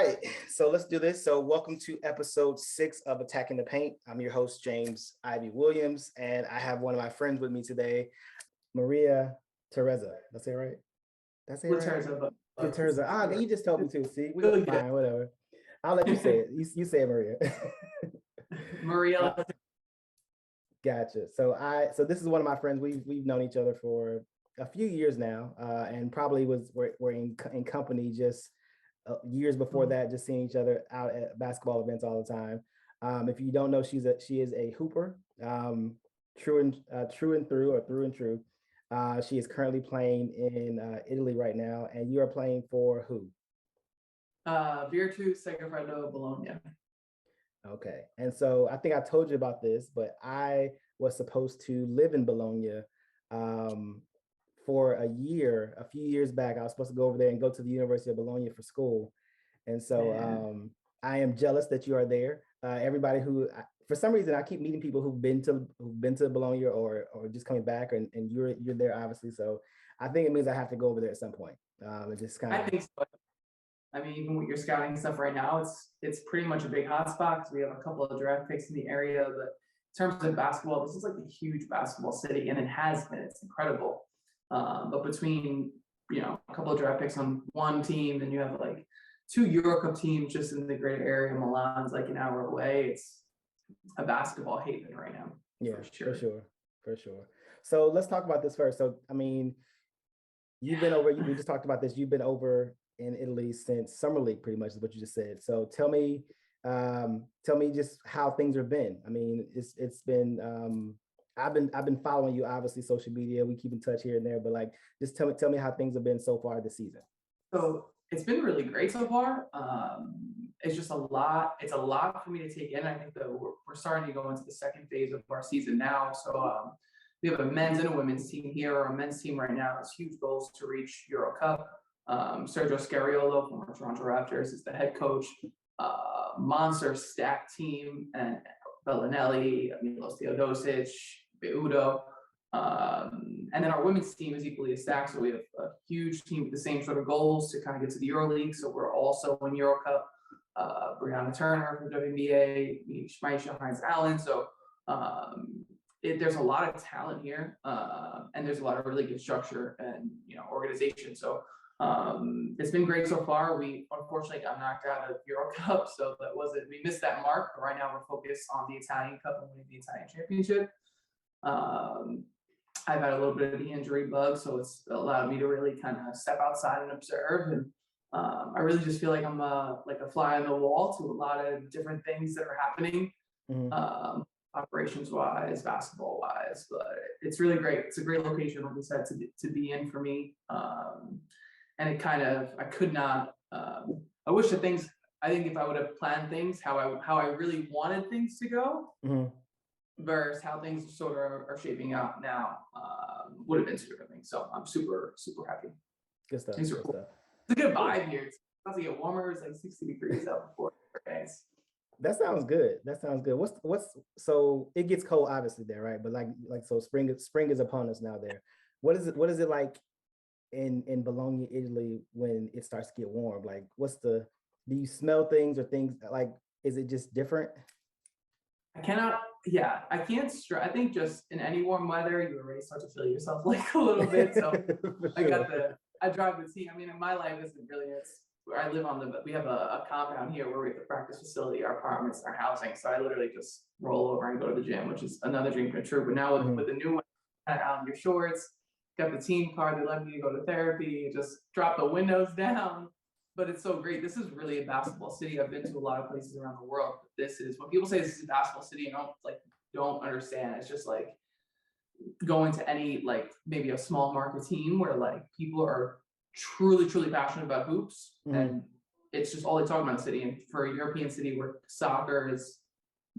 right, so let's do this. So welcome to episode 6 of Attacking the Paint. I'm your host, James Ivy Williams, and I have one of my friends with me today, Maria Teresa. That's it right? That's it right? Laterza, Laterza. Ah, you just told me to. See, we Really fine, whatever. I'll let you say it. You say it, Maria. Maria Laterza. Gotcha. So this is one of my friends. We've known each other for a few years now, and probably we're in company just years before that, just seeing each other out at basketball events all the time. If you don't know, she is a hooper, true and through. She is currently playing in Italy right now, and you are playing for who? Virtus Segafredo Bologna. Okay, and so I think I told you about this, but I was supposed to live in Bologna for a few years back. I was supposed to go over there and go to the University of Bologna for school. And so I am jealous that you are there. Everybody for some reason, I keep meeting people who've been to Bologna or just coming back, and you're there obviously. So I think it means I have to go over there at some point. And just kind of. I think so. I mean, even with your scouting stuff right now, it's pretty much a big hotspot because we have a couple of draft picks in the area. But in terms of basketball, this is like a huge basketball city, and it has been. It's incredible. But between a couple of draft picks on one team, then you have like 2 Euro Cup teams just in the greater area. Milan's like an hour away. It's a basketball haven right now. Yeah, for sure. So let's talk about this first. So I mean, we just talked about this. You've been over in Italy since Summer League, pretty much is what you just said. So tell me just how things have been. I mean, it's been. I've been following you, obviously, social media. We keep in touch here and there, but like, just tell me how things have been so far this season. So it's been really great so far. It's just a lot. It's a lot for me to take in. I think that we're starting to go into the second phase of our season now. So we have a men's and a women's team here. Our men's team right now has huge goals to reach Euro Cup. Sergio Scariolo from our Toronto Raptors is the head coach. Monster stacked team, and Bellinelli, Milos Teodosic, Beudo. And then our women's team is equally as stacked. So we have a huge team with the same sort of goals to kind of get to the EuroLeague. So we're also in Euro Cup. Brianna Turner from WNBA, Shmaisha Hines-Allen. So there's a lot of talent here, and there's a lot of really good structure and organization. So it's been great so far. We unfortunately got knocked out of Euro Cup, so we missed that mark. But right now we're focused on the Italian Cup and winning the Italian Championship. I've had a little bit of the injury bug, so it's allowed me to really kind of step outside and observe. And I really just feel like I'm like a fly on the wall to a lot of different things that are happening, operations-wise, basketball-wise. But it's really great. It's a great location, like I said, to be in for me. And it kind of, I could not. I wish that things. I think if I would have planned things how I really wanted things to go. Versus how things sort of are shaping out now, would have been two different things. So I'm super, super happy. Good stuff. Things are cool. It's a good vibe here. It's about to get warmer. It's like 60 degrees out before days. That sounds good. What's so it gets cold obviously there, right? But like so spring is upon us now there. What is it like in Bologna, Italy when it starts to get warm? Like do you smell things or things like, is it just different? I can't I think just in any warm weather, you already start to feel yourself like a little bit. So sure. I drive the team. I mean, my life isn't really, it's where I live we have a compound here where we have a practice facility, our apartments, our housing. So I literally just roll over and go to the gym, which is another dream come true. But now with the new one, out in your shorts, got the team car, they let me go to therapy, just drop the windows down. But it's so great. This is really a basketball city. I've been to a lot of places around the world. But this is, when people say this is a basketball city, don't understand. It's just like going to any, like maybe a small market team where like people are truly, truly passionate about hoops. And it's just all they talk about in the city. And for a European city where soccer is,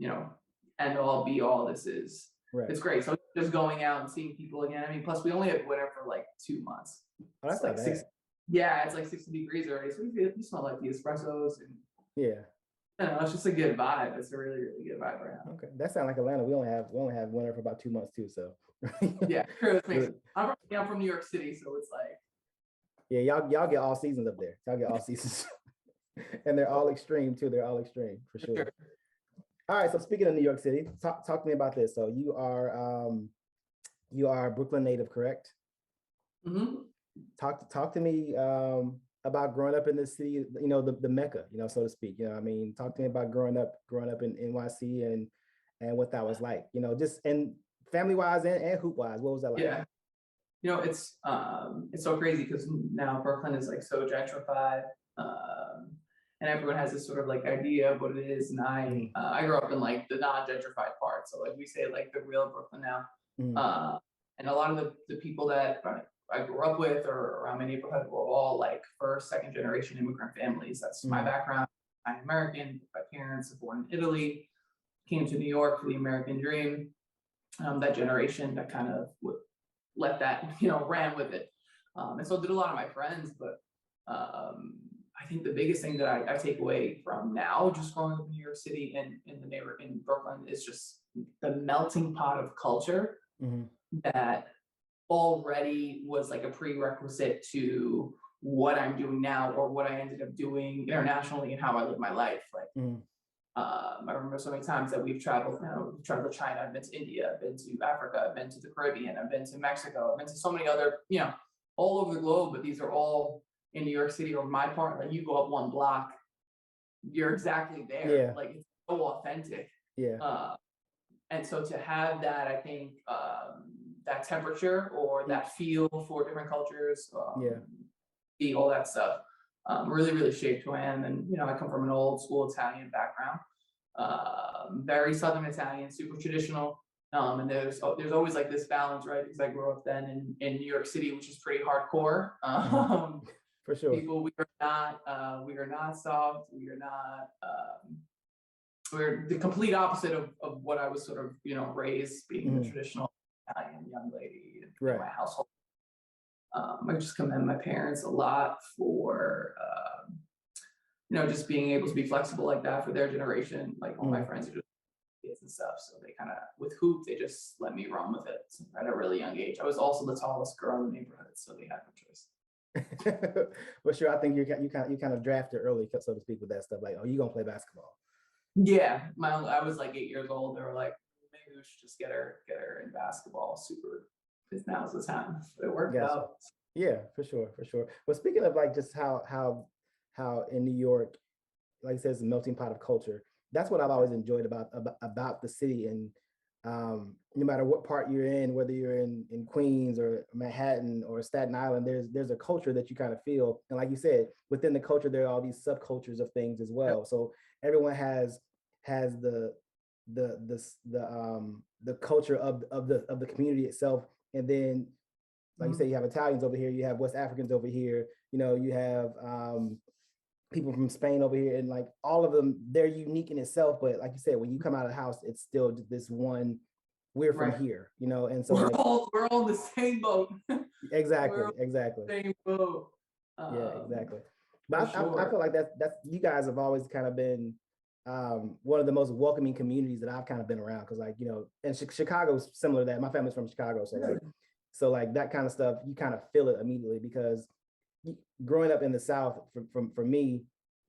end all be all, this is, it's great. So just going out and seeing people again. I mean, plus we only have winter for like 2 months. Oh, that's like 60. Yeah, it's like 60 degrees already. So we smell like the espressos and it's just a good vibe. It's a really, really good vibe right now. Okay, that sounds like Atlanta. We only have winter for about 2 months too. So yeah, true. I'm from New York City, so it's like y'all get all seasons up there. Y'all get all seasons. And they're all extreme too. They're all extreme for sure. All right. So speaking of New York City, talk to me about this. So you are a Brooklyn native, correct? Mhm. Talk to me about growing up in this city, you know, the Mecca, you know, so to speak. You know, I mean, talk to me about growing up in NYC and what that was like, you know, just and family wise and hoop wise. What was that like? Yeah. It's so crazy because now Brooklyn is like so gentrified. Um, and everyone has this sort of like idea of what it is. And Mhm, I grew up in like the non-gentrified part. So like we say like the real Brooklyn now. mhm, Uh, and a lot of the people that I grew up with or around my neighborhood were all like first, second generation immigrant families. That's my mhm, background. I'm American. My parents were born in Italy, came to New York for the American dream. That generation that kind of let that, ran with it. And so did a lot of my friends, but I think the biggest thing that I take away from now, just growing up in New York City and in the neighbor in Brooklyn, is just the melting pot of culture mhm, that already was like a prerequisite to what I'm doing now or what I ended up doing internationally and how I live my life. Like mhm, I remember so many times that we've traveled. We've traveled to China, I've been to India, I've been to Africa, I've been to the Caribbean, I've been to Mexico, I've been to so many other, all over the globe, but these are all in New York City or my part. Like you go up one block, you're exactly there. yeah, Like it's so authentic. yeah, Uh, and so to have that, I think that temperature or mm, that feel for different cultures, yeah, see all that stuff, really, really shaped who I am. And I come from an old school Italian background, very Southern Italian, super traditional. And there's always like this balance, right? Because I grew up then in New York City, which is pretty hardcore. mhm, for sure. People, we are not soft. We are not. We're the complete opposite of what I was sort of raised being the Mhm, traditional Italian young lady in right. my household. I just commend my parents a lot for just being able to be flexible like that for their generation. Like all my Mhm. friends are just kids and stuff, so they kind of with hoop they just let me run with it at a really young age. I was also the tallest girl in the neighborhood, so they had no choice. For sure, I think you kind of drafted early, so to speak, with that stuff. Like, oh, you gonna play basketball? Yeah, I was like 8 years old. They were like, maybe we should just get her in basketball. Super, because now's the time. But it worked Gotcha. out. Yeah, for sure, for sure. Well, speaking of like just how in New York, like I said, it's a melting pot of culture. That's what I've always enjoyed about the city. And no matter what part you're in, whether you're in Queens or Manhattan or Staten Island, there's a culture that you kind of feel. And like you said, within the culture, there are all these subcultures of things as well. So everyone has the culture of the community itself. And then like you say, you have Italians over here, you have West Africans over here, you know, you have people from Spain over here, and like all of them, they're unique in itself. But like you said, when you come out of the house, it's still this one. We're from Right. here, you know, and so like We're all in the same boat. exactly, We're all exactly, in the same boat. yeah, Um, exactly. for But I sure. feel like that's you guys have always kind of been one of the most welcoming communities that I've kind of been around because like you know, and Chicago's similar to that. My family's from Chicago, Really? so like that kind of stuff, you kind of feel it immediately because growing up in the South, for me,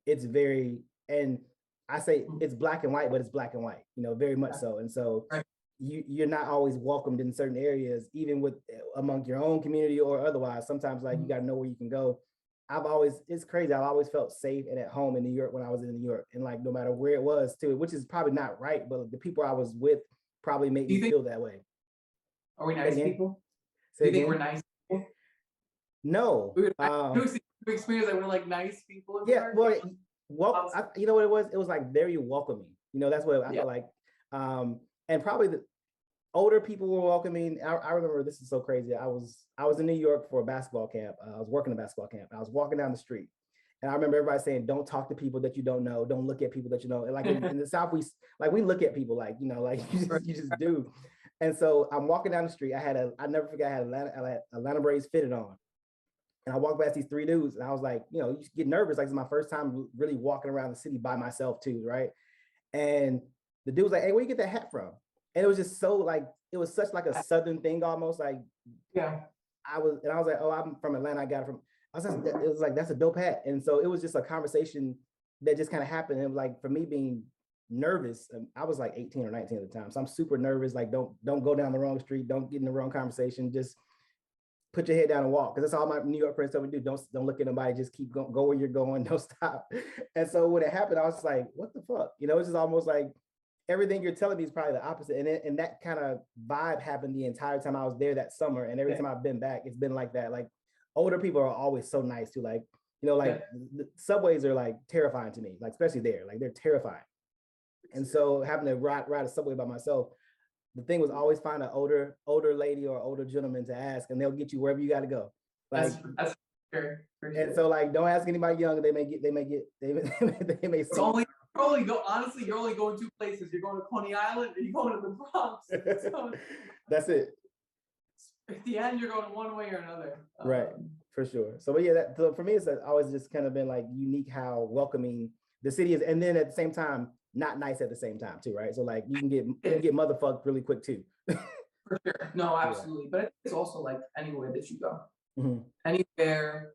it's very and I say it's black and white, but it's black and white, you know, very much so. And so Right. you're not always welcomed in certain areas, even with among your own community or otherwise. Sometimes like you got to know where you can go. It's crazy. I've always felt safe and at home in New York when I was in New York, and like no matter where it was too, which is probably not right, but the people I was with probably made Do me you think feel that way. are we Say it nice again. people? Do Say you think we're again. nice people? No. We experience that we're like nice people in New Yeah, York. well, you know what it was? It was like very welcoming. You know, that's what I Yeah. felt like. And probably the older people were welcoming. I remember this is so crazy. I was in New York for a basketball camp. I was working a basketball camp. I was walking down the street, and I remember everybody saying, "Don't talk to people that you don't know. Don't look at people that you know." And like in the South, we look at people like you know, like you just do. And so I'm walking down the street. I never forget. I had Atlanta braids fitted on. And I walked past these three dudes, and I was like, you know, you get nervous. Like it's my first time really walking around the city by myself too, right? And the dude was like, "Hey, where you get that hat from?" And it was just so like it was such like a southern thing almost. Like Yeah. I was like, "Oh, I'm from Atlanta. I got it from." It was like that's a dope hat. And so it was just a conversation that just kind of happened. And like for me being nervous, I was like 18 or 19 at the time. So I'm super nervous. Like don't go down the wrong street. Don't get in the wrong conversation. Just put your head down and walk. Cause that's all my New York friends tell me to do. Don't look at nobody. Just keep going, go where you're going. Don't stop. And so when it happened, I was just like, what the fuck? You know, it's just almost like everything you're telling me is probably the opposite. And that kind of vibe happened the entire time I was there that summer. And every time I've been back, it's been like that. Like older people are always so nice too. Like, you know, like the subways are like terrifying to me, like especially there, like they're terrifying. And so having to ride a subway by myself, the thing was always find an older lady or older gentleman to ask, and they'll get you wherever you got to go. Like, that's fair, and so like, don't ask anybody young. They may they may. It's only honestly, you're only going two places. You're going to Coney Island and you're going to the Bronx. So that's it. At the end, you're going one way or another. Right, for sure. So, but yeah, so for me, it's always just kind of been like unique how welcoming the city is, and then at the same time, not nice at the same time too, right? So like you can get motherfucked really quick too. For sure, no, absolutely. Yeah. But it's also like anywhere that you go, mm-hmm. anywhere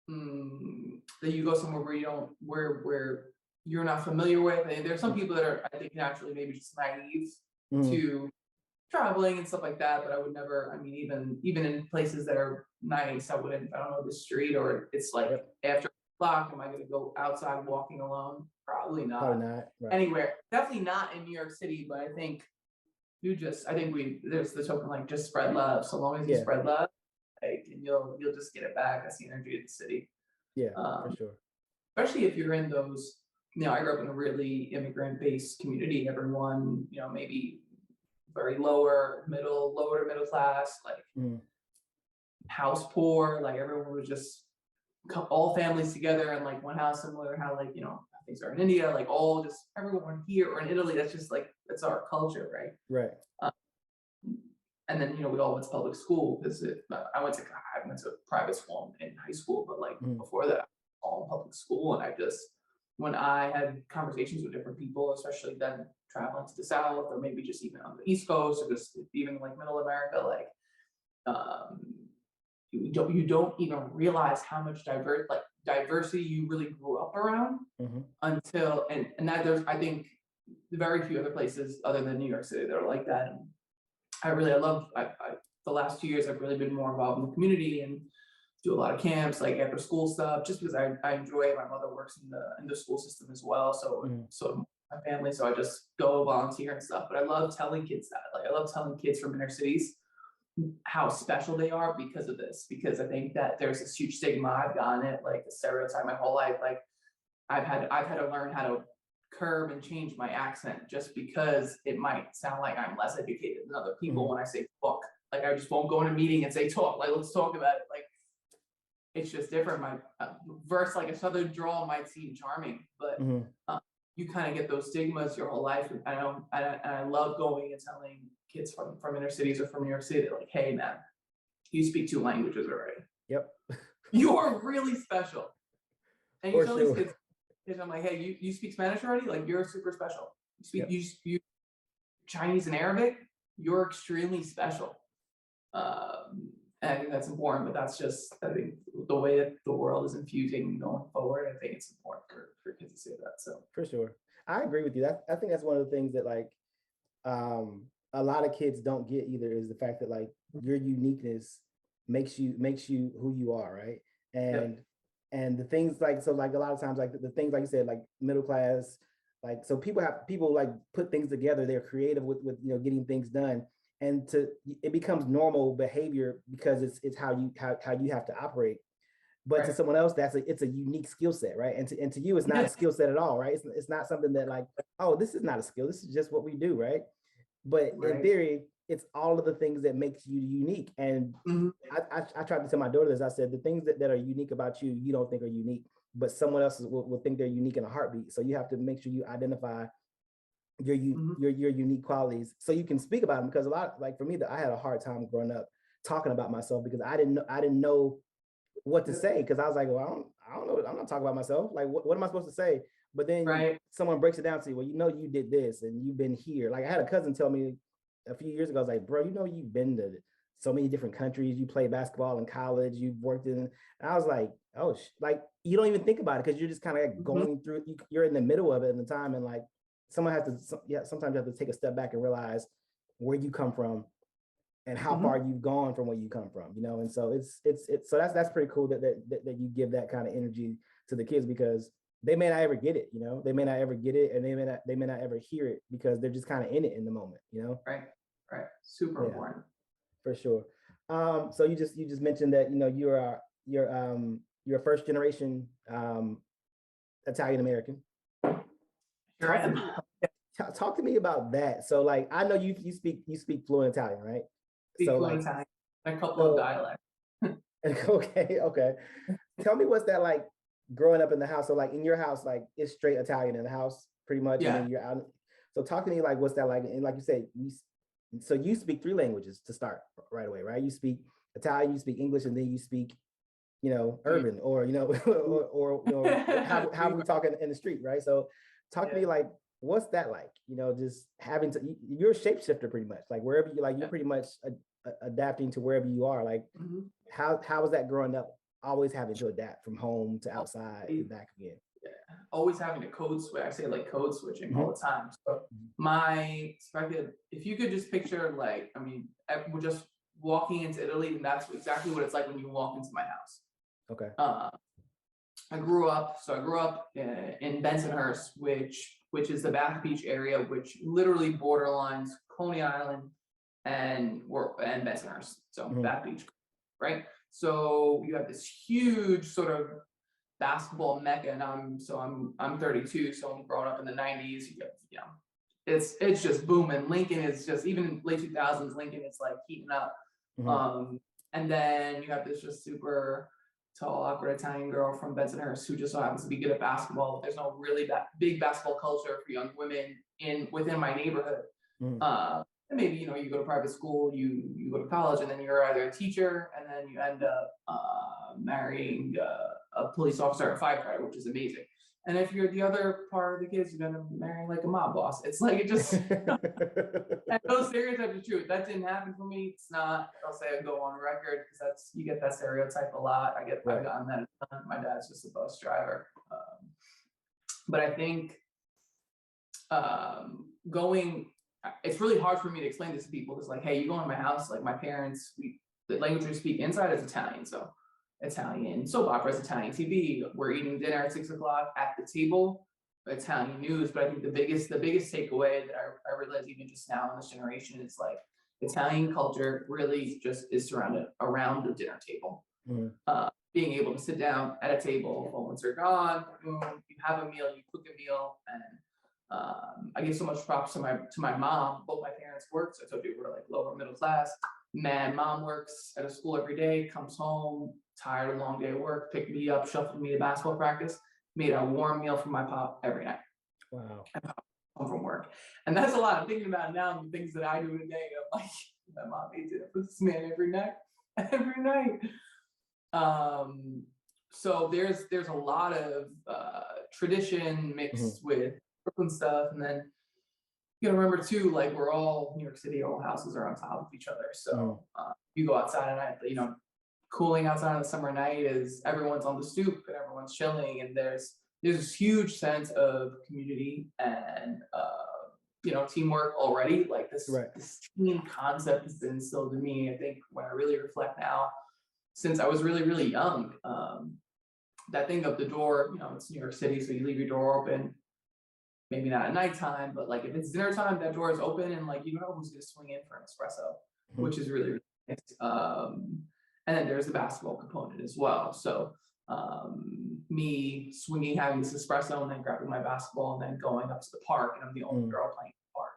that you go somewhere where you don't where you're not familiar with. And there's some people that are, I think, naturally maybe just naive to traveling and stuff like that, but I would never, I mean, even in places that are nice, I don't know the street, or it's like after o'clock, am I going to go outside walking alone? Probably not. Right. Anywhere, definitely not in New York City, but I think there's the token, like, just spread love. So long as you spread love, like, and you'll just get it back. That's the energy of the city. Yeah, for sure. Especially if you're in those, I grew up in a really immigrant-based community. Everyone, maybe very lower to middle class, like house poor, like everyone was just all families together in like one house, similar to how like, things are in India, like all just everyone here, or in Italy, that's just like, that's our culture, right? Right. And then, we all went to public school because I went to private school in high school, but like before that, all in public school. And when I had conversations with different people, especially then traveling to the South, or maybe just even on the East Coast, or just even like Middle America, like you don't even realize how much diversity you really grew up around until and that there's, I think, very few other places other than New York City that are like that. And I love the last 2 years I've really been more involved in the community and do a lot of camps, like after school stuff, just because I enjoy it. My mother works in the school system as well, so my family, so I just go volunteer and stuff. But I love telling kids that, like I love telling kids from inner cities how special they are because of this, because I think that there's this huge stigma. I've gotten it, like a stereotype my whole life. Like I've had to learn how to curb and change my accent just because it might sound like I'm less educated than other people when I say book. Like I just won't go in a meeting and say talk. Like let's talk about it. Like it's just different. My verse, like a southern drawl, might seem charming, but you kind of get those stigmas your whole life. And I love going and telling kids from inner cities or from New York City, like, hey man, you speak 2 languages already. Yep. You are really special. And you tell these kids, I'm like, hey, you speak Spanish already? Like you're super special. You speak you Chinese and Arabic, you're extremely special. And I think that's important, but that's just, I think, the way that the world is infusing going forward. I think it's important for kids to say that. So for sure, I agree with you. I think that's one of the things that like a lot of kids don't get either, is the fact that like your uniqueness makes you who you are, right? And the things like, so like a lot of times, like the things like you said, like middle class, like, so people like put things together. They're creative with getting things done. And it becomes normal behavior because it's how you have to operate. But to someone else, it's a unique skill set, right? And to you, it's not a skill set at all, right? It's not something that like, oh, this is not a skill. This is just what we do, right? But in theory, it's all of the things that makes you unique. And I tried to tell my daughter this. I said the things that are unique about you, you don't think are unique, but someone else will think they're unique in a heartbeat. So you have to make sure you identify your unique qualities so you can speak about them. Because a lot, like for me, I had a hard time growing up talking about myself because I didn't know what to say, because I was like, well, I don't know, I'm not talking about myself. Like what am I supposed to say? But then someone breaks it down to you. Well, you did this and you've been here. Like I had a cousin tell me a few years ago, I was like, bro, you've been to so many different countries. You played basketball in college. You've worked in. And I was like, oh, like you don't even think about it because you're just kind of like going through. You're in the middle of it in the time, and like someone has to. Yeah, sometimes you have to take a step back and realize where you come from and how far you've gone from where you come from. You know, and so it's so that's pretty cool that you give that kind of energy to the kids because they may not ever get it. You know, they may not ever get it, and they may not ever hear it because they're just kind of in it in the moment. You know, right, super important. For sure. So you just mentioned that you're first generation Italian American. Here I am. Talk to me about that. So like I know you speak fluent Italian, right? Speak fluent Italian, a couple of dialects. Okay. Tell me what's that like growing up in the house. So like in your house, like it's straight Italian in the house, pretty much. Yeah. And then you're out. So talk to me like what's that like? And like you said, so you speak 3 languages to start right away, right? You speak Italian, you speak English, and then you speak, urban or how we talk in the street, right? So talk to me like, what's that like? Just having to, you're a shapeshifter pretty much, like wherever you like, you're pretty much adapting to wherever you are. Like, how was that growing up? Always having to adapt from home to outside and back again. Yeah, always having to code switch. I say like code switching all the time. So my perspective, if you could just picture like, we're just walking into Italy, and that's exactly what it's like when you walk into my house. Okay. I grew up in Bensonhurst, which is the Bath Beach area, which literally borderlines Coney Island and Bensonhurst. So Bath Beach, right? So you have this huge sort of basketball mecca, and I'm 32, so I'm growing up in the 90s. It's just booming. Lincoln is just, even in late 2000s, Lincoln is like heating up. And then you have this just super tall, awkward Italian girl from Bensonhurst who just so happens to be good at basketball. There's no really big basketball culture for young women within my neighborhood. And maybe, you go to private school, you go to college, and then you're either a teacher, and then you end up marrying a police officer or a firefighter, which is amazing. And if you're the other part of the kids, you're gonna marry like a mob boss. It's like, it just, and those stereotypes are true. That didn't happen for me. It's not, I'll say I go on record, because you get that stereotype a lot. I've gotten that. My dad's just a bus driver. But I think it's really hard for me to explain this to people. It's like, hey, you go in my house, like my parents, the language we speak inside is Italian. So Italian soap operas, Italian TV. We're eating dinner at 6 o'clock at the table, Italian news. But I think the biggest takeaway that I realize even just now in this generation is like Italian culture really just is surrounded around the dinner table. Being able to sit down at a table, phones are gone, boom, you have a meal, you cook a meal, and I give so much props to my mom. Both my parents worked, so I told you we're like lower middle class. Mom works at a school every day, comes home, tired of a long day of work, picked me up, shuffled me to basketball practice, made a warm meal for my pop every night. Wow. Home from work. And that's a lot. I'm thinking about now the things that I do today. I'm like, my mom made dinner for this man every night. So there's a lot of tradition mixed with Brooklyn stuff. And then you gotta remember too, like we're all New York City, all houses are on top of each other. So you go outside at night, cooling outside on the summer night is everyone's on the stoop and everyone's chilling, and there's this huge sense of community and teamwork already. Like this team concept has been instilled in me. I think when I really reflect now, since I was really, really young, that thing of the door, it's New York City, so you leave your door open. Maybe not at nighttime, but like if it's dinner time, that door is open, and like you don't know who's gonna swing in for an espresso, which is really, really nice. And then there's the basketball component as well. So me swinging, having this espresso, and then grabbing my basketball, and then going up to the park, and I'm the only girl playing in the park.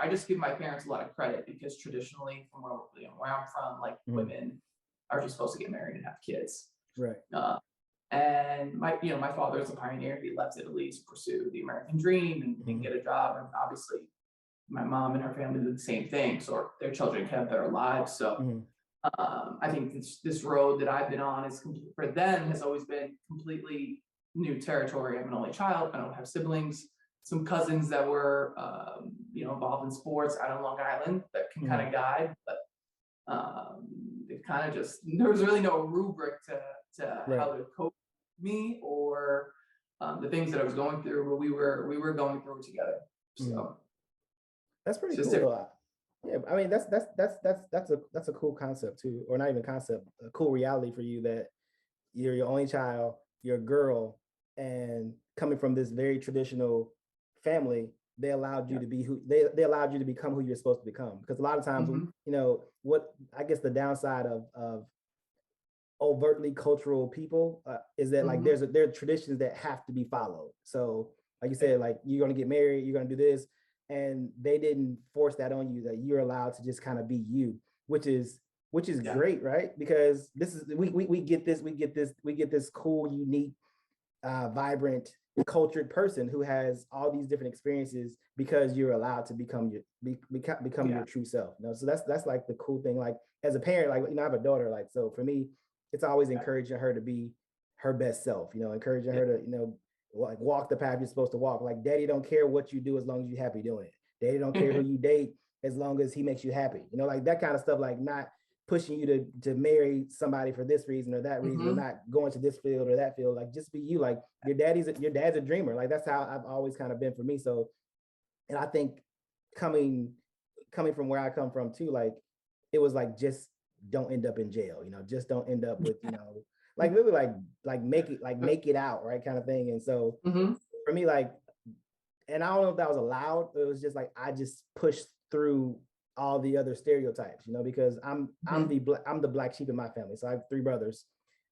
I just give my parents a lot of credit, because traditionally, from where I'm from, like women are just supposed to get married and have kids. Right. And my father is a pioneer. He left Italy to pursue the American dream and get a job. And obviously, my mom and her family did the same thing, so their children can have better lives. So I think this road that I've been on for them has always been completely new territory. I'm an only child. I don't have siblings. some cousins that were, involved in sports out on Long Island that can kind of guide, but it kind of just, there was really no rubric to Right. how to coach me or the things that I was going through, but we were going through it together. So that's pretty just cool though. Yeah, I mean that's a cool concept too, or not even concept, a cool reality for you that you're your only child, you're a girl, and coming from this very traditional family, they allowed you to be who they allowed you to become who you're supposed to become. Because a lot of times, what I guess the downside of overtly cultural people is that like there are traditions that have to be followed. So like you said, like you're gonna get married, you're gonna do this, and they didn't force that on you, that you're allowed to just kind of be you, which is great, right? Because this is we get this cool, unique, vibrant, cultured person who has all these different experiences because you're allowed to become your true self. So that's like the cool thing. Like as a parent, like I have a daughter, like so for me, it's always encouraging her to be her best self. Encouraging her to like walk the path you're supposed to walk. Like daddy don't care what you do as long as you're happy doing it. Daddy don't care who you date as long as he makes you happy. Like that kind of stuff. Like not pushing you to marry somebody for this reason or that reason, or not going to this field or that field. Like just be you. Like your dad's a dreamer. Like that's how I've always kind of been for me. So, and I think coming from where I come from too, like it was like just don't end up in jail. Just don't end up with like really like make it out, right, kind of thing. And so for me, like, and I don't know if that was allowed, but it was just like I just pushed through all the other stereotypes, because I'm the black sheep in my family. So I have 3 brothers,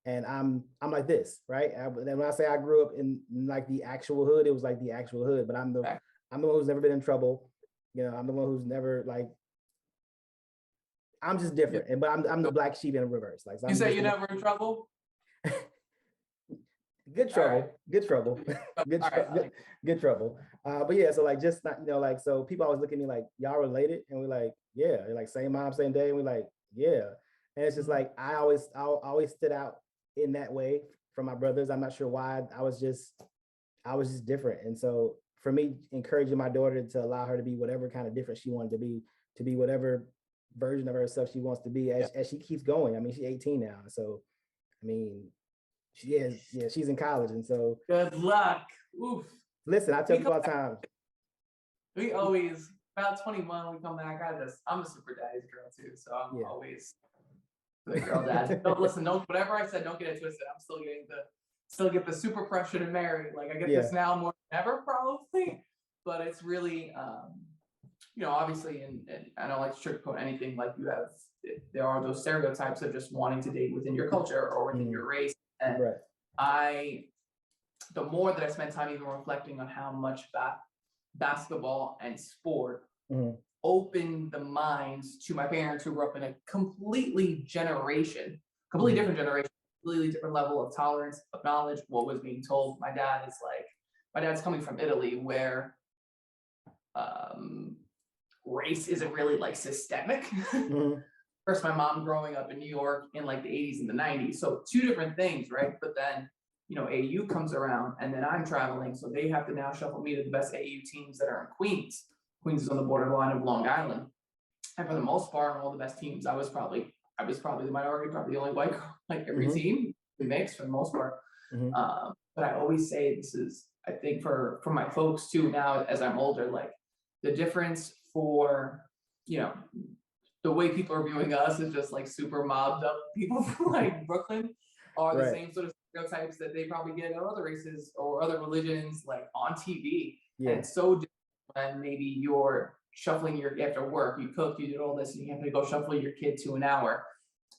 and I'm like this, right? And when I say I grew up in like the actual hood, it was like the actual hood, but I'm the one who's never been in trouble. I'm the one who's never like, I'm just different, but I'm the black sheep in reverse. Like so you say you're never in trouble. Good trouble. Good trouble. Good trouble. But yeah, so like just not, like so people always look at me like, y'all related, and we're like, yeah, they're like same mom, same day, and we're like, yeah. And it's just like I always stood out in that way from my brothers. I'm not sure why. I was just different. And so for me, encouraging my daughter to allow her to be whatever kind of different she wanted to be whatever version of herself she wants to be as she keeps going. I mean, she's 18 now, so I mean, she is, she's in college, and so good luck. Oof. Listen, I tell people all the time. We always about 21. We come back. I'm a super daddy's girl too, so I'm always the girl dad. Don't listen. Don't whatever I said. Don't get it twisted. I'm still get the super pressure to marry. Like I get this now more than ever, probably. But it's really, obviously, and I don't like to sugarcoat anything. Like there are those stereotypes of just wanting to date within your culture or within your race. And the more that I spend time even reflecting on how much basketball and sport opened the minds to my parents who grew up in a completely different generation, completely different level of tolerance, of knowledge, what was being told. My dad's coming from Italy where race isn't really like systemic. First, my mom growing up in New York in like the 80s and the 90s. So 2 different things, right? But then, AU comes around and then I'm traveling. So they have to now shuffle me to the best AU teams that are in Queens. Queens is on the borderline of Long Island. And for the most part, all the best teams, I was probably the minority, probably the only white girl, like every team, we mix for the most part. But I always say this is, I think for my folks too, now as I'm older, like the difference for, the way people are viewing us is just like super mobbed up people from like Brooklyn are the same sort of stereotypes that they probably get of other races or other religions, like on TV. And it's so different when maybe you're shuffling after work, you cooked, you did all this, and you have to go shuffle your kid to an hour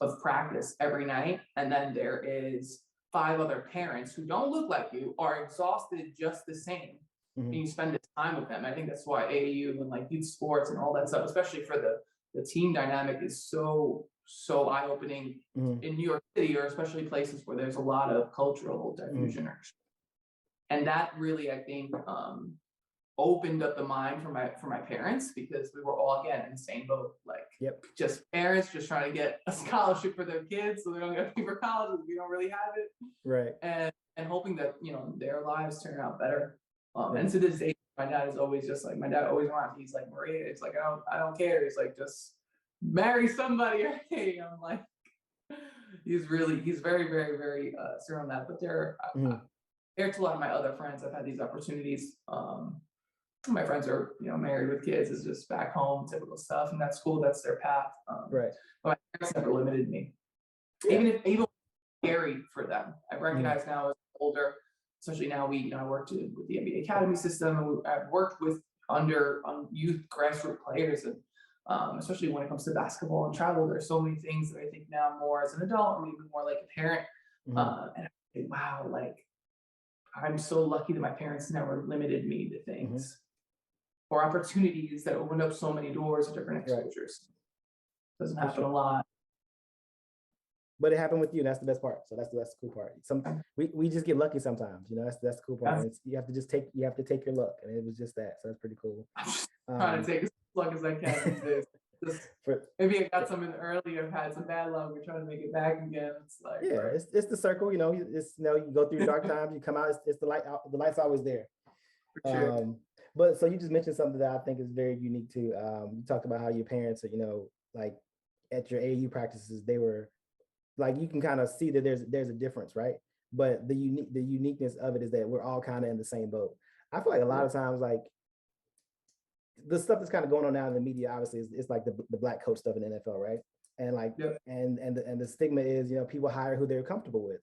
of practice every night. And then there is 5 other parents who don't look like you, are exhausted just the same. And you spend this time with them. I think that's why AAU and like youth sports and all that stuff, especially for the team dynamic, is so eye-opening in New York City, or especially places where there's a lot of cultural diffusion. And that really, I think, opened up the mind for my parents, because we were all, again, in the same boat, like just parents just trying to get a scholarship for their kids so they don't get to pay for college if we don't really have it. And hoping that, their lives turn out better. And to this day, my dad is always just like, my dad always wants, he's like, Maria, it's like, I don't care. He's like, just marry somebody. Hey, I'm like, he's very, very, very stern on that. But compared to a lot of my other friends, I've had these opportunities. My friends are, married with kids, is just back home, typical stuff. And that's cool. That's their path. Right. But my parents never limited me. Yeah. Even scary for them. I recognize now as older, especially now I worked with the NBA Academy system, and I've worked with on youth grassroots players, and especially when it comes to basketball and travel, there's so many things that I think now more as an adult, or maybe more like a parent, and I think, wow, like I'm so lucky that my parents never limited me to things or opportunities that opened up so many doors of different exposures. Doesn't happen a lot. But it happened with you. And that's the best part. So that's the cool part. We just get lucky sometimes. That's the cool part. You have to take your luck, and it was just that. So that's pretty cool. I'm just trying to take as much luck as I can these days. Maybe I got some in early. I've had some bad luck. We're trying to make it back again. It's like it's the circle. You go through dark times. You come out. It's the light. The light's always there. For sure. But so you just mentioned something that I think is very unique too. You talked about how your parents, like at your AAU practices, they were like, you can kind of see that there's a difference, right? But the uniqueness of it is that we're all kind of in the same boat. I feel like a lot of times, like the stuff that's kind of going on now in the media, obviously, it's like the black coach stuff in the NFL, right? And like, and the stigma is, people hire who they're comfortable with.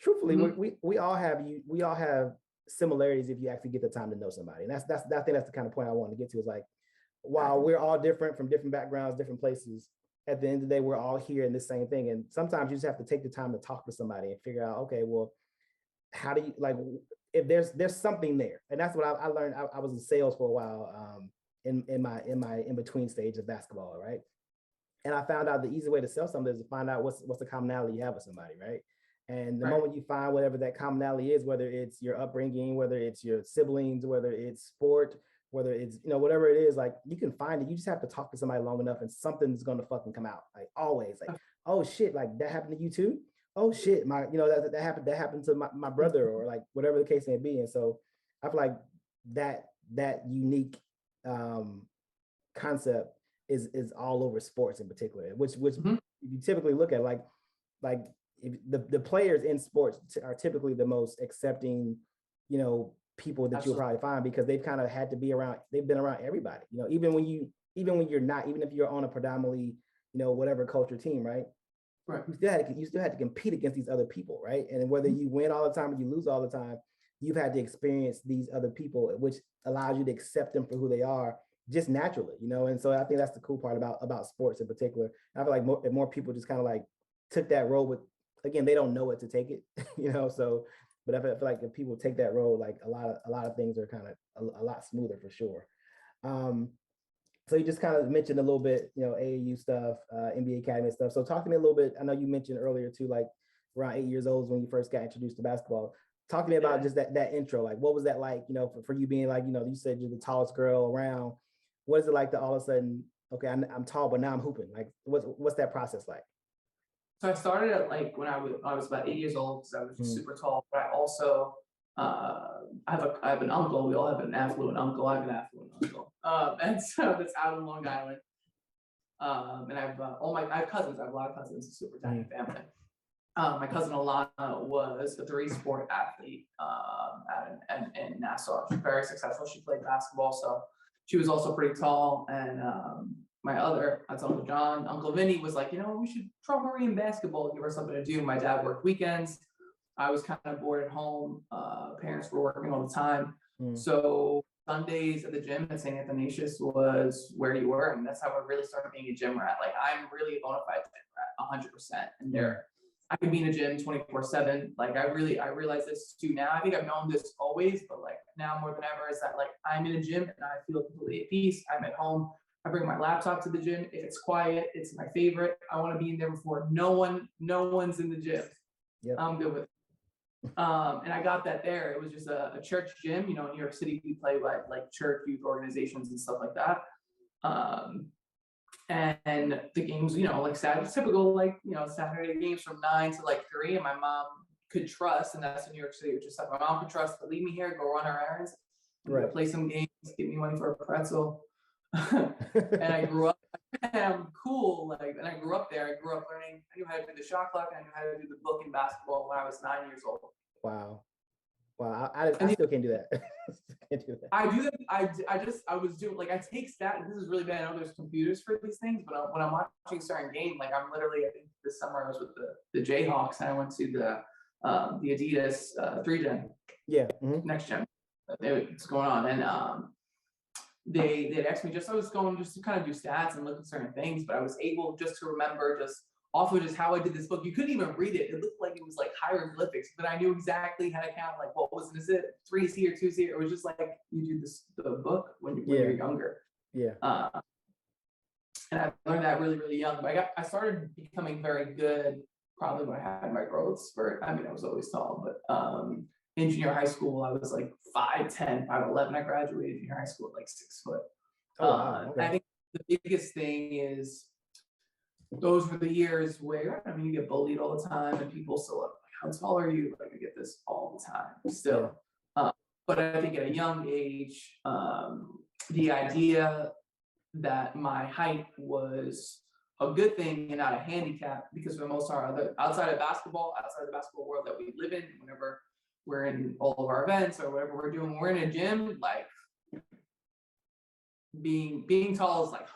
Truthfully, we all have similarities if you actually get the time to know somebody. And I think that's the kind of point I wanted to get to, is like, while we're all different from different backgrounds, different places, at the end of the day, we're all here in the same thing. And sometimes you just have to take the time to talk to somebody and figure out, okay, well, how do you, like, if there's something there. And that's what I learned. I was in sales for a while in my in-between stage of basketball, right? And I found out the easy way to sell something is to find out what's the commonality you have with somebody, right? And the moment you find whatever that commonality is, whether it's your upbringing, whether it's your siblings, whether it's sport, whether it's, whatever it is, like, you can find it. You just have to talk to somebody long enough and something's going to fucking come out. Like, always, like, oh shit, like that happened to you too? Oh shit, that happened to my brother, or like whatever the case may be. And so I feel like that unique concept is all over sports in particular, which if you typically look at, like if the players in sports are typically the most accepting, people that you'll probably find, because they've kind of had to be around, they've been around everybody, even when you're not, even if you're on a predominantly, whatever culture team, right? Right. You still had to compete against these other people, right? And whether you win all the time or you lose all the time, you've had to experience these other people, which allows you to accept them for who they are just naturally, And so I think that's the cool part about sports in particular. And I feel like if more people just kind of like took that role with, again, they don't know it to take it, so. But I feel like if people take that role, like a lot of things are kind of a lot smoother for sure. So you just kind of mentioned a little bit, AAU stuff, NBA Academy stuff. So talk to me a little bit. I know you mentioned earlier too, like around 8 years old when you first got introduced to basketball. Talk to me about just that intro. Like, what was that like, for you being like, you said you're the tallest girl around. What is it like to all of a sudden, okay, I'm tall, but now I'm hooping? Like, what's that process like? So I started at like when I was about 8 years old, because I was just super tall. But I also I have an uncle. We all have an affluent uncle. I have an affluent uncle, and so that's out in Long Island. And I have cousins. I have a lot of cousins. It's a super tiny family. My cousin Alana was a 3-sport athlete in Nassau. She's very successful. She played basketball, so she was also pretty tall. And that's Uncle John. Uncle Vinny was like, we should throw Marie in basketball, give her something to do. My dad worked weekends. I was kind of bored at home. Parents were working all the time. So Sundays at the gym at St. Athanasius was where you were. And that's how I really started being a gym rat. Like, I'm really a bona fide gym rat, 100%. And I could be in a gym 24/7. Like, I realize this too now. I think I've known this always, but like now more than ever, is that like I'm in a gym and I feel completely at peace. I'm at home. I bring my laptop to the gym. If it's quiet, it's my favorite. I want to be in there before no one's in the gym. Yep. I'm good with it. And I got that there. It was just a church gym. In New York City, we play by like church youth organizations and stuff like that. And the games, like Saturday, typical, like, Saturday games from 9 to like 3. And my mom could trust, and that's in New York City, which is like my mom could trust to leave me here, go run our errands. Right. play some games, give me money for a pretzel. And I grew up, I'm cool. Like, and I grew up there. I grew up learning. I knew how to do the shot clock. I knew how to do the book in basketball when I was 9 years old. Wow. Wow. I still can't do that. Can't do that. I do that. I was doing, like, I take stats. This is really bad. I know there's computers for these things, but when I'm watching certain game, like, I'm literally, I think this summer I was with the Jayhawks, and I went to the Adidas 3 Gen. Yeah. Next gen. What's going on? And they'd asked me, I was going just to kind of do stats and look at certain things, but I was able just to remember just off of just how I did this book. You couldn't even read it. It looked like it was like hieroglyphics, but I knew exactly how to count, like, what was this? It 3's here, 2's here. It was just like you do the book when you're younger. Yeah. And I learned that really, really young. But I started becoming very good probably when I had my growth spurt. I mean, I was always tall, but in junior high school, I was like 5'10", 5'11". I graduated junior high school at like 6 foot. Oh, wow. Okay. I think the biggest thing is those were the years where, I mean, you get bullied all the time, and people still look like, how tall are you? Like, I get this all the time still. But I think at a young age, the idea that my height was a good thing and not a handicap, because for the most part, outside of the basketball world that we live in, whenever we're in all of our events or whatever we're doing, we're in a gym, like, being tall is like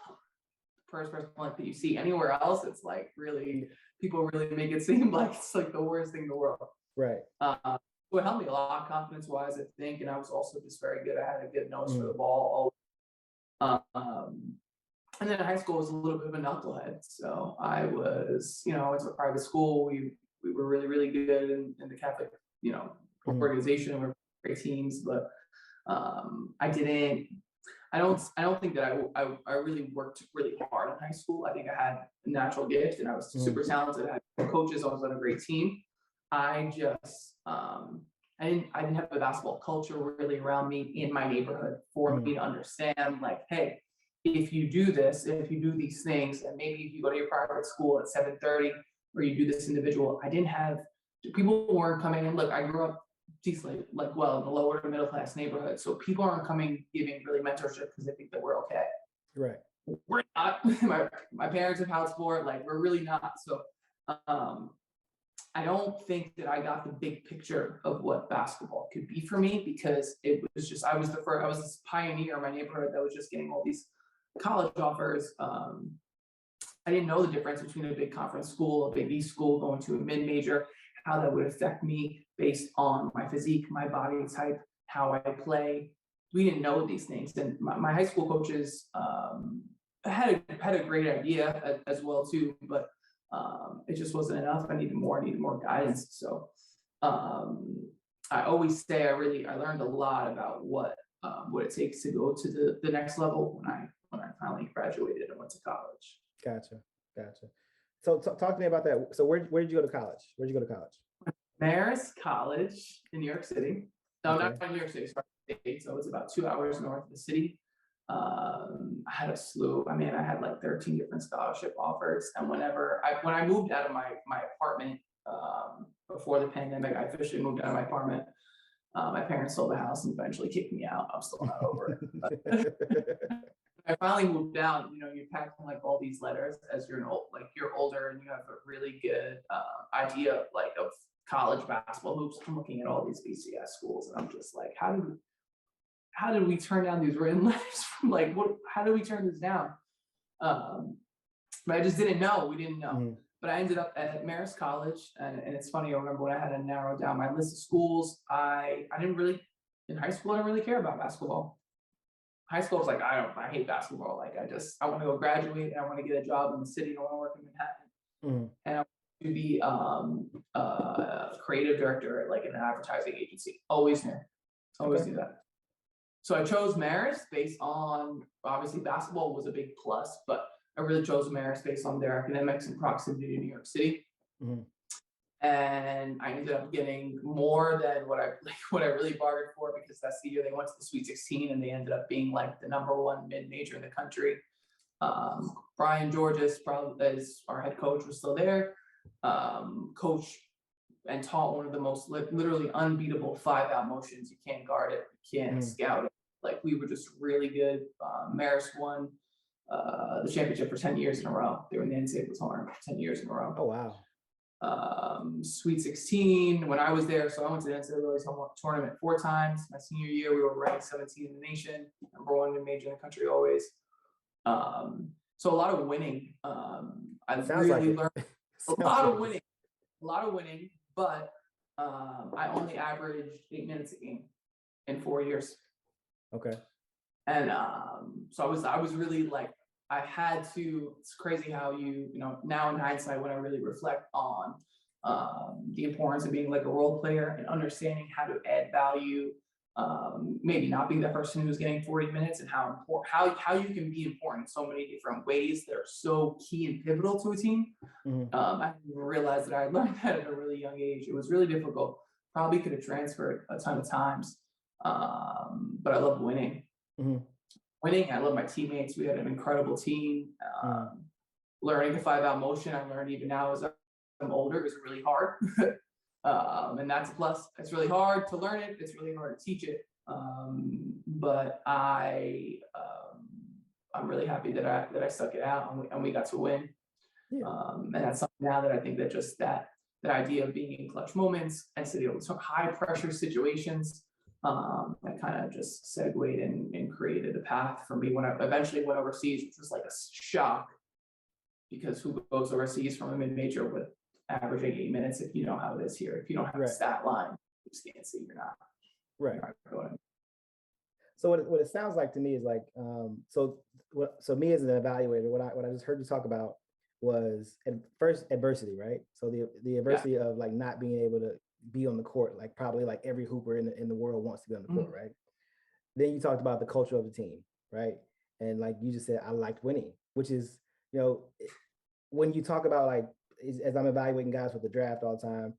first person like that you see. Anywhere else, it's like really, people really make it seem like it's like the worst thing in the world. Right. So it helped me a lot confidence wise, I think, and I was also just very good. I had a good nose for the ball. And then in high school I was a little bit of a knucklehead. So I was, I went to a private school. We were really, really good in the Catholic, organization. We were great teams, but I don't think that I really worked really hard in high school. I think I had a natural gift and I was super talented. I had coaches. I was on a great team. I just, I didn't have a basketball culture really around me in my neighborhood for me to understand, like, hey, if you do this, if you do these things, and maybe if you go to your private school at 7:30, or you do this individual, people weren't coming in. Look, I grew up decently, in the lower to middle class neighborhood. So people aren't coming giving really mentorship because they think that we're okay. Right. We're not. my parents have house sport, like, we're really not. So I don't think that I got the big picture of what basketball could be for me, because it was just, I was this pioneer in my neighborhood that was just getting all these college offers. I didn't know the difference between a big conference school, a Big East school, going to a mid-major, how that would affect me based on my physique, my body type, how I play. We didn't know these things. And my high school coaches had a great idea as well too, but it just wasn't enough. I needed more guidance. So I always say I learned a lot about what it takes to go to the next level when I finally graduated and went to college. Gotcha. So talk to me about that. So where did you go to college? Where'd you go to college? Marist College in New York City. No, Okay. not New York City, sorry. So it's about 2 hours north of the city. I had a slew. I mean, I had like 13 different scholarship offers. And when I moved out of my apartment before the pandemic, I officially moved out of my apartment. My parents sold the house and eventually kicked me out. I'm still not over it. I finally moved out. You're packing like all these letters as you're older, and you have a really good idea of college basketball hoops. I'm looking at all these BCS schools, and I'm just like, how did we turn down these written letters from how did we turn this down? But I just didn't know. We didn't know. But I ended up at Marist College, and it's funny. I remember when I had to narrow down my list of schools. I didn't really, in high school, I didn't really care about basketball. High school was like, I hate basketball. Like, I want to go graduate, and I want to get a job in the city. I want to work in Manhattan, and I want to be a creative director at an advertising agency. Always knew that. So I chose Marist based on, obviously basketball was a big plus, but I really chose Marist based on their academics and proximity to New York City. And I ended up getting more than what I really bargained for, because that's the year they went to the Sweet 16 and they ended up being like the #1 mid-major in the country. Brian Georges, probably as our head coach, was still there. Coach and taught one of the most literally unbeatable 5-out motions. You can't guard it, you can't scout it. Like we were just really good. Marist won the championship for 10 years in a row. They were in the NCAA tournament for 10 years in a row. Oh, wow. Sweet 16 when I was there. So I went to the NCAA tournament 4 times. My senior year, we were ranked 17 in the nation, #1 in major in the country always. So a lot of winning. I really learned a lot of winning, but I only averaged 8 minutes a game in 4 years. Okay. And so I was really like, I had to, it's crazy how you know, now in hindsight, when I really reflect on the importance of being like a role player and understanding how to add value, maybe not being the person who's getting 40 minutes, and how important, how you can be important in so many different ways that are so key and pivotal to a team. I realized that I learned that at a really young age. It was really difficult. Probably could have transferred a ton of times, but I love winning. Winning. I love my teammates. We had an incredible team. Learning to 5-out motion, I learned even now as I'm older, is really hard. And that's a plus. It's really hard to learn it. It's really hard to teach it. But I'm really happy that I stuck it out and we got to win. And that's something now that I think that just that idea of being in clutch moments and sitting in high pressure situations, that kind of just segued and created a path for me when I eventually went overseas, which was like a shock, because who goes overseas from a mid-major with averaging 8 minutes if you know how it is here? If you don't have a stat line, you just can't see, you're not. Right. You're not. So what it sounds like to me is like, so me as an evaluator, what I just heard you talk about was first adversity, right? So the adversity of like not being able to be on the court, like probably like every hooper in the world wants to be on the court, right? Then you talked about the culture of the team, right? And like you just said, I liked winning, which is, you know, when you talk about like, as I'm evaluating guys with the draft all the time,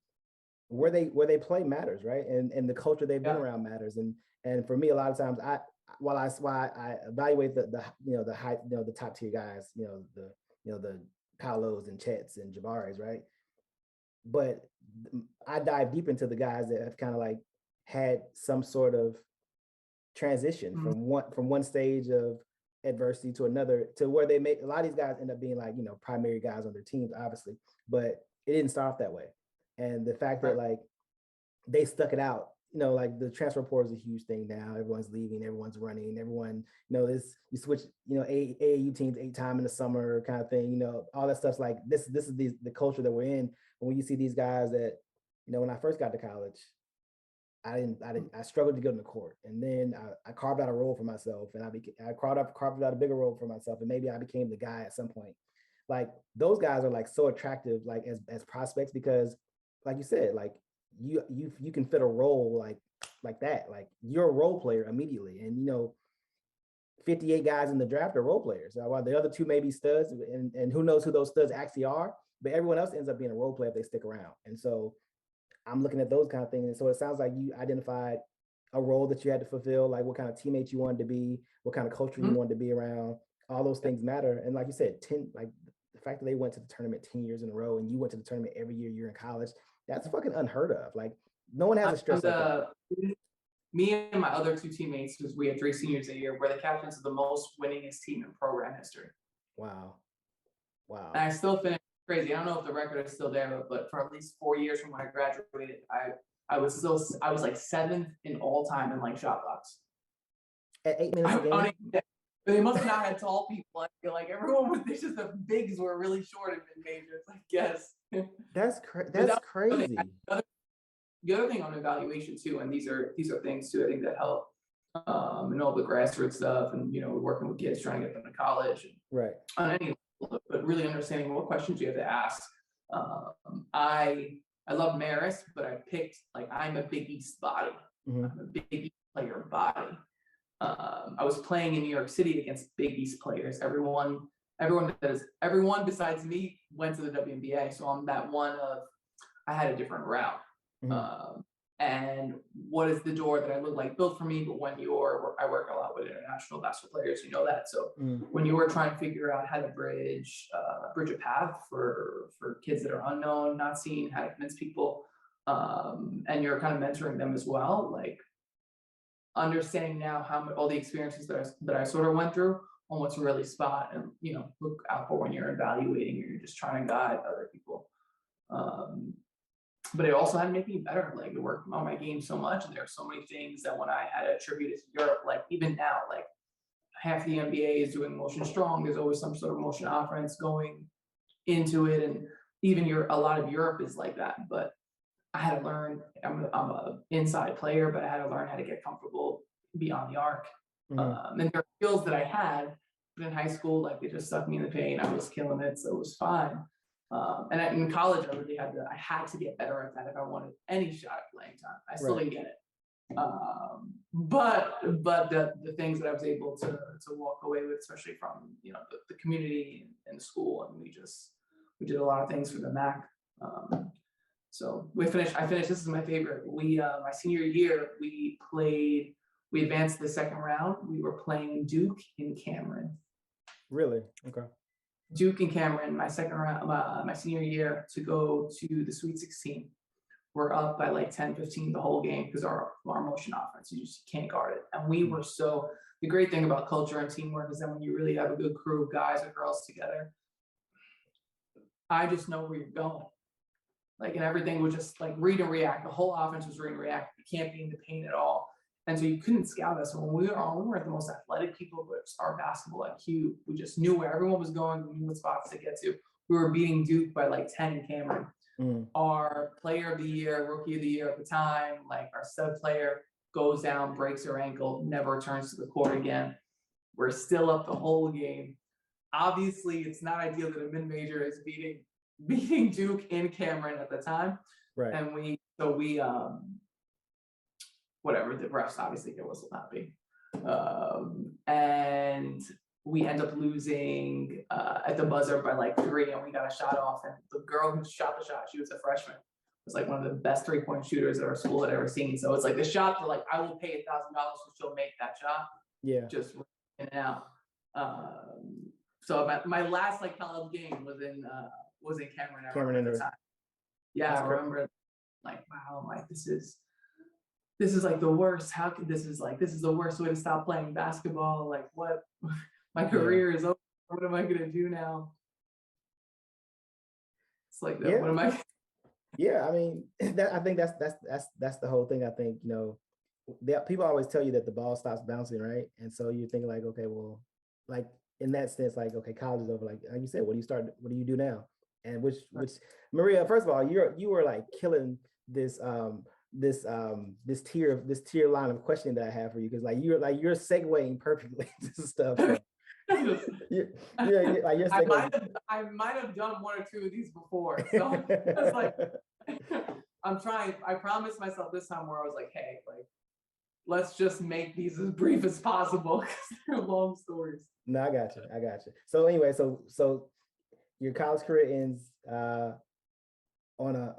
where they play matters, right? And the culture they've been around matters. And for me, a lot of times I evaluate the high, the top tier guys, the Paolos and Chets and Jabaris, right? But I dive deep into the guys that have kind of like had some sort of transition from one stage of adversity to another, to where they make a lot of these guys end up being like, primary guys on their teams, obviously, but it didn't start off that way. And the fact that like they stuck it out, like the transfer portal is a huge thing now. Everyone's leaving, everyone's running, everyone, this, you switch, AAU teams 8 times in the summer kind of thing, all that stuff's like, this is the culture that we're in. And when you see these guys that, when I first got to college, I struggled to get on the court, and then I carved out a role for myself, and I carved out a bigger role for myself, and maybe I became the guy at some point. Like those guys are like so attractive, like as prospects, because like you said, like you can fit a role like that, like you're a role player immediately, and 58 guys in the draft are role players. While the other 2 may be studs, and who knows who those studs actually are, but everyone else ends up being a role player if they stick around. And so I'm looking at those kind of things. And so it sounds like you identified a role that you had to fulfill, like what kind of teammate you wanted to be, what kind of culture you wanted to be around. All those things matter. And like you said, like the fact that they went to the tournament 10 years in a row, and you went to the tournament every year you're in college, that's fucking unheard of. Like no one has a stress like that. Me and my other 2 teammates, because we had 3 seniors a year, were the captains of the most winningest team in program history. Wow. And I still finished crazy. I don't know if the record is still there, but for at least 4 years from when I graduated, I was like 7th in all time in like shot blocks. At 8 minutes a game? They must not have tall people. I feel like everyone was, it's just the bigs were really short in mid-majors, I guess. That's crazy. The other thing on evaluation too, and these are things too, I think that help, and all the grassroots stuff, and working with kids trying to get them to college, and right, on any level, but really understanding what questions you have to ask. I love Marist, but I picked, like, I'm a Big East body. I'm a Big East player body. I was playing in New York City against Big East players. Everyone besides me went to the WNBA, so I'm that one of, I had a different route. And what is the door that I look like built for me? But when I work a lot with international basketball players, that. So when you are trying to figure out how to bridge a path for kids that are unknown, not seen, how to convince people, and you're kind of mentoring them as well, like understanding now how all the experiences that I sort of went through on what's really spot and, look out for when you're evaluating or you're just trying to guide other people. But it also had to make me better, like to work on my game so much. And there are so many things that when I had to attribute it to Europe, like even now, like half the NBA is doing motion strong. There's always some sort of motion offense going into it. And even a lot of Europe is like that. But I had to learn, I'm a inside player, but I had to learn how to get comfortable beyond the arc. And there are skills that I had, but in high school, like they just stuck me in the paint. I was killing it, so it was fine. And in college, I had to get better at that if I wanted any shot at playing time. I still didn't get it. But the things that I was able to walk away with, especially from the community and the school, and we did a lot of things for the MAC. So I finished. This is my favorite. My senior year, we advanced to the second round. We were playing Duke in Cameron. Really? Okay. Duke and Cameron, my second round, my senior year, to go to the Sweet 16. We're up by like 10-15 the whole game because our motion offense, you just can't guard it. And we were the great thing about culture and teamwork is that when you really have a good crew of guys or girls together, I just know where you're going. Like, and everything was just like read and react. The whole offense was read and react. You can't be in the paint at all. And so you couldn't scout us. When we weren't the most athletic people, but our basketball IQ, we just knew where everyone was going. We knew what spots to get to. We were beating Duke by like 10 in Cameron. Our player of the year, rookie of the year at the time, like our stud player goes down, breaks her ankle, never returns to the court again. We're still up the whole game. Obviously, it's not ideal that a mid-major is beating Duke in Cameron at the time. Right. And whatever, the refs obviously it was not happy. And we end up losing at the buzzer by like 3, and we got a shot off. And the girl who shot the shot, she was a freshman, was like one of the best 3-point shooters that our school had ever seen. So it's like the shot for like, I will pay $1,000 so she'll make that shot. Yeah. Just in and out. So my last like college game was in Cameron at the time. Yeah, I remember like, wow, like this is like the worst. How could this is the worst way to stop playing basketball? Like what? My career is over. What am I gonna do now? It's like that. What am I? Yeah, I mean, I think that's the whole thing. I think people always tell you that the ball stops bouncing, right? And so you think like, okay, well, like in that sense, like, okay, college is over. Like you said, what do you do now? And which Maria, first of all, you were like killing this tier line of questioning that I have for you, because you're segueing perfectly to stuff. So. I might have done 1 or 2 of these before. So it's like I'm trying. I promised myself this time where I was like, hey, like let's just make these as brief as possible because they're long stories. No, I got you. So anyway, so your college career ends on a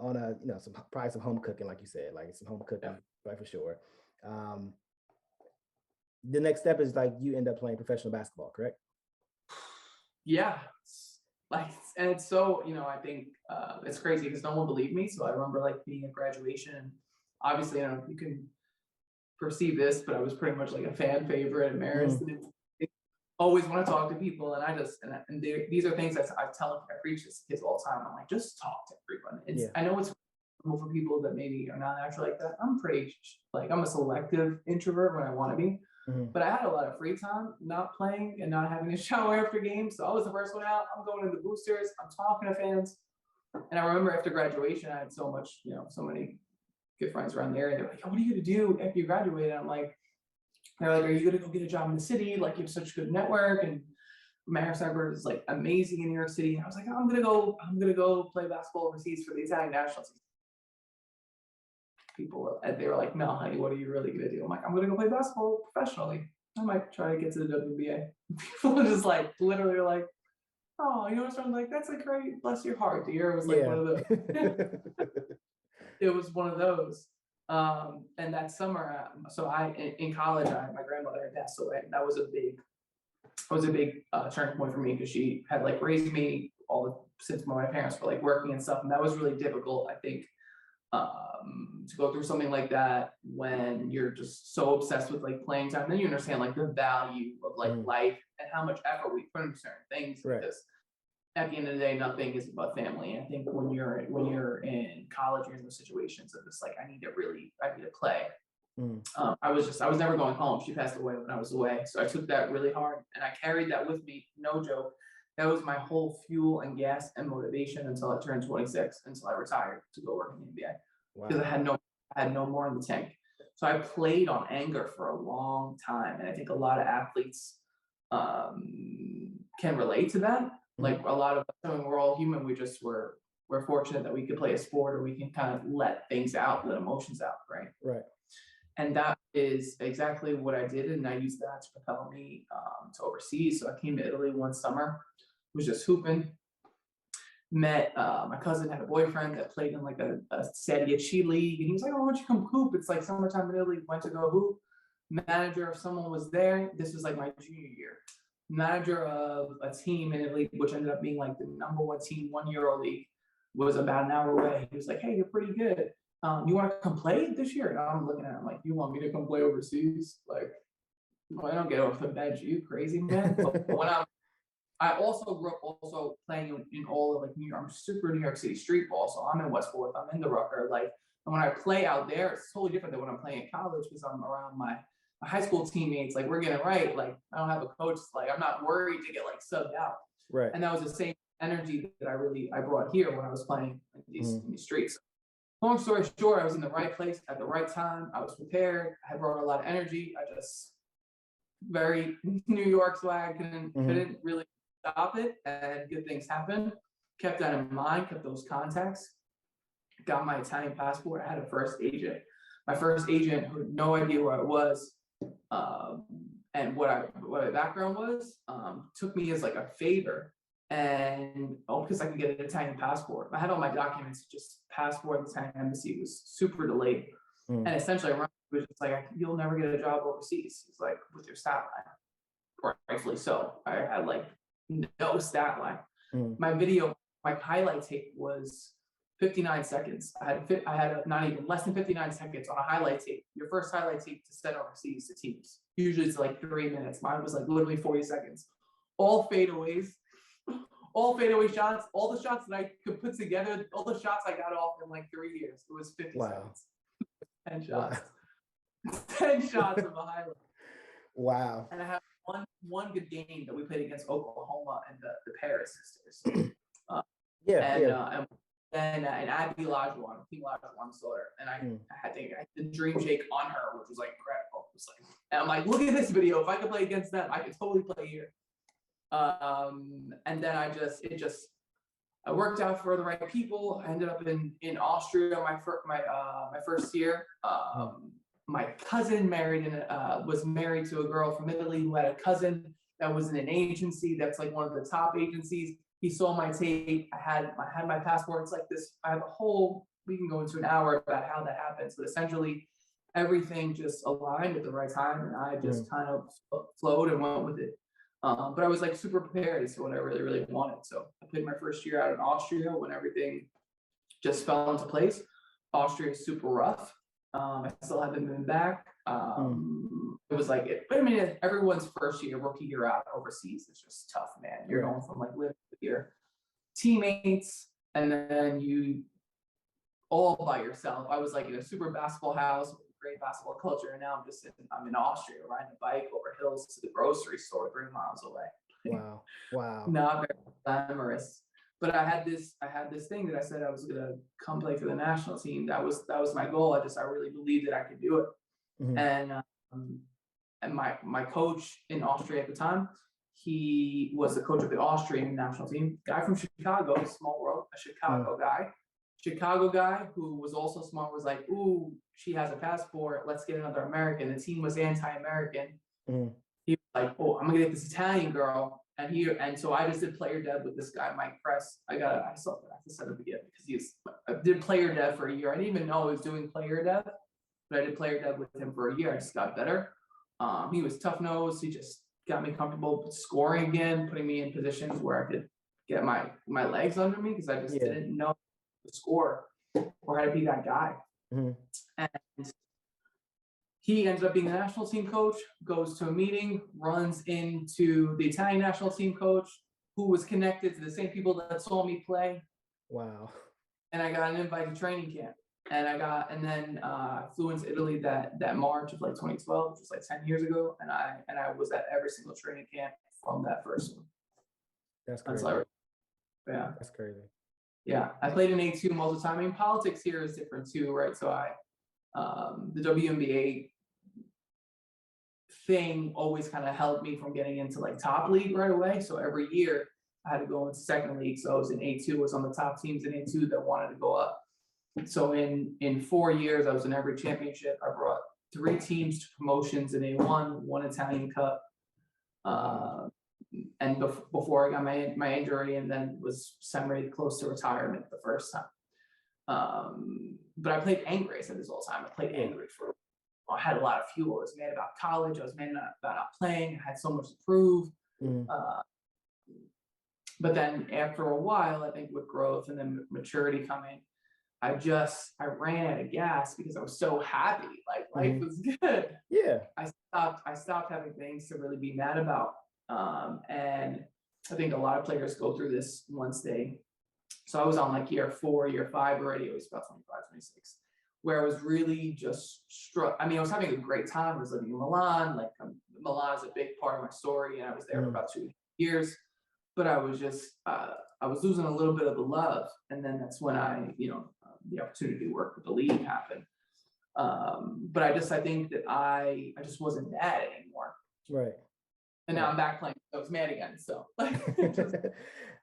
some home cooking, like you said, like some home cooking, right, for sure. The next step is like you end up playing professional basketball, correct? Yeah, and it's so I think it's crazy because no one believed me. So I remember like being at graduation, and obviously you can perceive this, but I was pretty much like a fan favorite at Marist. And always want to talk to people, and these are things that I preach this to kids all the time. I'm like, just talk to everyone. I know it's for people that maybe are not naturally like that. I'm pretty I'm a selective introvert when I want to be, but I had a lot of free time, not playing and not having a shower after games. So I was the first one out. I'm going to the boosters. I'm talking to fans, and I remember after graduation, I had so many good friends around the area. They're like, oh, what are you gonna do after you graduate? And I'm like. They're like, are you gonna go get a job in the city? Like you have such a good network, and Marist is like amazing in New York City. And I was like, I'm gonna go play basketball overseas for the Italian national team. They were like, no, honey, what are you really gonna do? I'm like, I'm gonna go play basketball professionally. I might try to get to the WNBA. People are just like literally like, oh, what's wrong? Like, that's like great, bless your heart, dear. It was like one of those. It was one of those. And that summer, so in college, my grandmother had passed away. That was a big turning point for me because she had like raised me since my parents were like working and stuff, and that was really difficult. I think to go through something like that when you're just so obsessed with like playing time. Then you understand like the value of like life and how much effort we put into certain things. Right. Because at the end of the day, nothing is about family. I think when you're in college, you're in those situations of just like, I need to play. I was never going home. She passed away when I was away. So I took that really hard and I carried that with me. No joke. That was my whole fuel and gas and motivation until I turned 26, until I retired to go work in the NBA. Because I had no more in the tank. So I played on anger for a long time. And I think a lot of athletes can relate to that. Like a lot of us, I mean, we're all human. We're fortunate that we could play a sport or we can kind of let things out, let emotions out, right? Right. And that is exactly what I did. And I used that to propel me to overseas. So I came to Italy one summer, was just hooping. Met my cousin had a boyfriend that played in like a Serie C league. And he was like, oh, why don't you come hoop? It's like summertime in Italy. Went to go hoop. Manager of someone was there. This was like my junior year. Manager of a team in Italy, which ended up being like the #1 team, 1 Euro league, was about an hour away. He was like, hey, you're pretty good. You want to come play this year? And I'm looking at him like, you want me to come play overseas? Like, well, I don't get off the bench. Are you crazy, man? But when I also grew up also playing in all of like New York. I'm super New York City street ball, so I'm in West Fourth. I'm in the Rucker. Like, and when I play out there, it's totally different than when I'm playing in college because I'm around my high school teammates. Like, we're getting right. Like, I don't have a coach. Like, I'm not worried to get like subbed out. Right. And that was the same energy that I brought here when I was playing in these streets. Long story short, I was in the right place at the right time. I was prepared. I brought a lot of energy. I just very New York swag. Couldn't really stop it, and good things happen. Kept that in mind. Kept those contacts. Got my Italian passport. I had a first agent. My first agent, who had no idea where I was, and what my background was, took me as like a favor. And because I could get an Italian passport. I had all my documents, just passport, the Italian embassy was super delayed. And essentially, it was just like, you'll never get a job overseas. It's like, with your stat line. Rightfully so. I had like no stat line. My highlight tape was 59 seconds. I had not even less than 59 seconds on a highlight tape. Your first highlight tape to send overseas to teams. Usually it's like 3 minutes. Mine was like literally 40 seconds. All fadeaways. All fadeaway shots, all the shots that I could put together, all the shots I got off in like 3 years. It was 50 seconds. 10 shots. Wow. 10 shots of a highlight. Wow. And I have one good game that we played against Oklahoma and the Paris sisters. And Abby Lajuan, Team Lajuan Sawyer. And I had the dream shake on her, which was like incredible. It was like, and I'm like, look at this video. If I could play against them, I could totally play here. And then I worked out for the right people. I ended up in Austria my first year. My cousin was married to a girl from Italy who had a cousin that was in an agency that's like one of the top agencies. He saw my tape. I had my passport. It's like this. I have we can go into an hour about how that happens. But essentially, everything just aligned at the right time, and I just kind of flowed and went with it. But I was like super prepared as to what I really, really wanted. So I played my first year out in Austria when everything just fell into place. Austria is super rough. I still haven't been back. It was like, but I mean, everyone's rookie year out overseas is just tough, man. You're going from like living with your teammates and then you all by yourself. I was like in a super basketball house, great basketball culture, and now I'm in Austria riding a bike over hills to the grocery store 3 miles away. Wow. Not very glamorous. But I had this thing that I said I was gonna come play for the national team. That was my goal. I really believed that I could do it. And my coach in Austria at the time, he was the coach of the Austrian national team. Guy from Chicago, small world, a Chicago guy who was also smart, was like, ooh, she has a passport. Let's get another American. The team was anti-American. He was like, oh, I'm gonna get this Italian girl. And so I just did player dev with this guy, Mike Press. I have to set up again because I did player dev for a year. I didn't even know I was doing player dev, but I did player dev with him for a year. I just got better. He was tough nosed. He just got me comfortable scoring again, putting me in positions where I could get my legs under me because I just didn't know the score. or how to be that guy. Mm-hmm. And he ended up being the national team coach, goes to a meeting, runs into the Italian national team coach, who was connected to the same people that saw me play. Wow. And I got an invite to training camp. And then flew into Italy that March of like 2012, which was like 10 years ago. And I was at every single training camp from that first one. That's crazy. Yeah. That's crazy. Yeah. I played in A2 most of the time. I mean, politics here is different too, right? So the WNBA thing always kind of helped me from getting into like top league right away. So every year I had to go into second league. So I was in A2, was on the top teams in A2 that wanted to go up. So in 4 years, I was in every championship. I brought 3 teams to promotions in A1, 1 Italian Cup. And before I got my injury, and then was semi close to retirement the first time. But I played angry. I said this all the time. I played angry I had a lot of fuel. I was mad about college. I was mad about not playing. I had so much to prove. But then after a while, I think with growth and then maturity coming, I ran out of gas because I was so happy. Like life was good. Yeah. I stopped having things to really be mad about. And I think a lot of players go through this once so I was on like year 4, year 5 already. It was about 25, 26, where I was really just struck. I mean, I was having a great time. I was living in Milan. Like Milan is a big part of my story. And I was there for about 2 years, but I was just, I was losing a little bit of the love. And then that's when the opportunity to work with the league happened. But I think that I just wasn't mad anymore. Right. And now I'm back playing. So I was mad again. So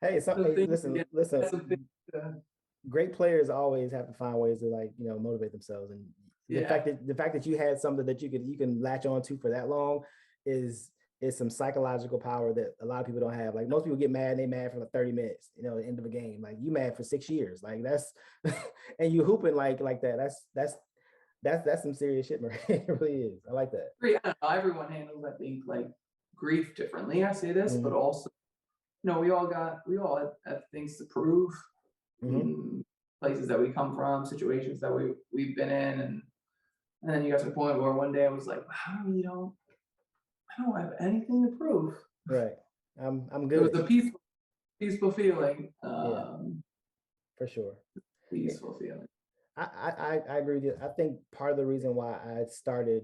hey, listen. Great players always have to find ways to motivate themselves. And the fact that you had something that you can latch on to for that long is some psychological power that a lot of people don't have. Like most people get mad and they mad for like 30 minutes, at the end of a game. Like you mad for 6 years. Like that's and you hooping like that. That's some serious shit, Maria. It really is. I like that. I don't know. Everyone handles, I think, like grief differently. I say this, but also, we all have things to prove. Places that we come from, situations that we've been in, and then you got to the point where one day I was like, wow, I don't have anything to prove. Right. I'm good. It was a peaceful feeling. For sure. Peaceful feeling. I agree with you. I think part of the reason why I started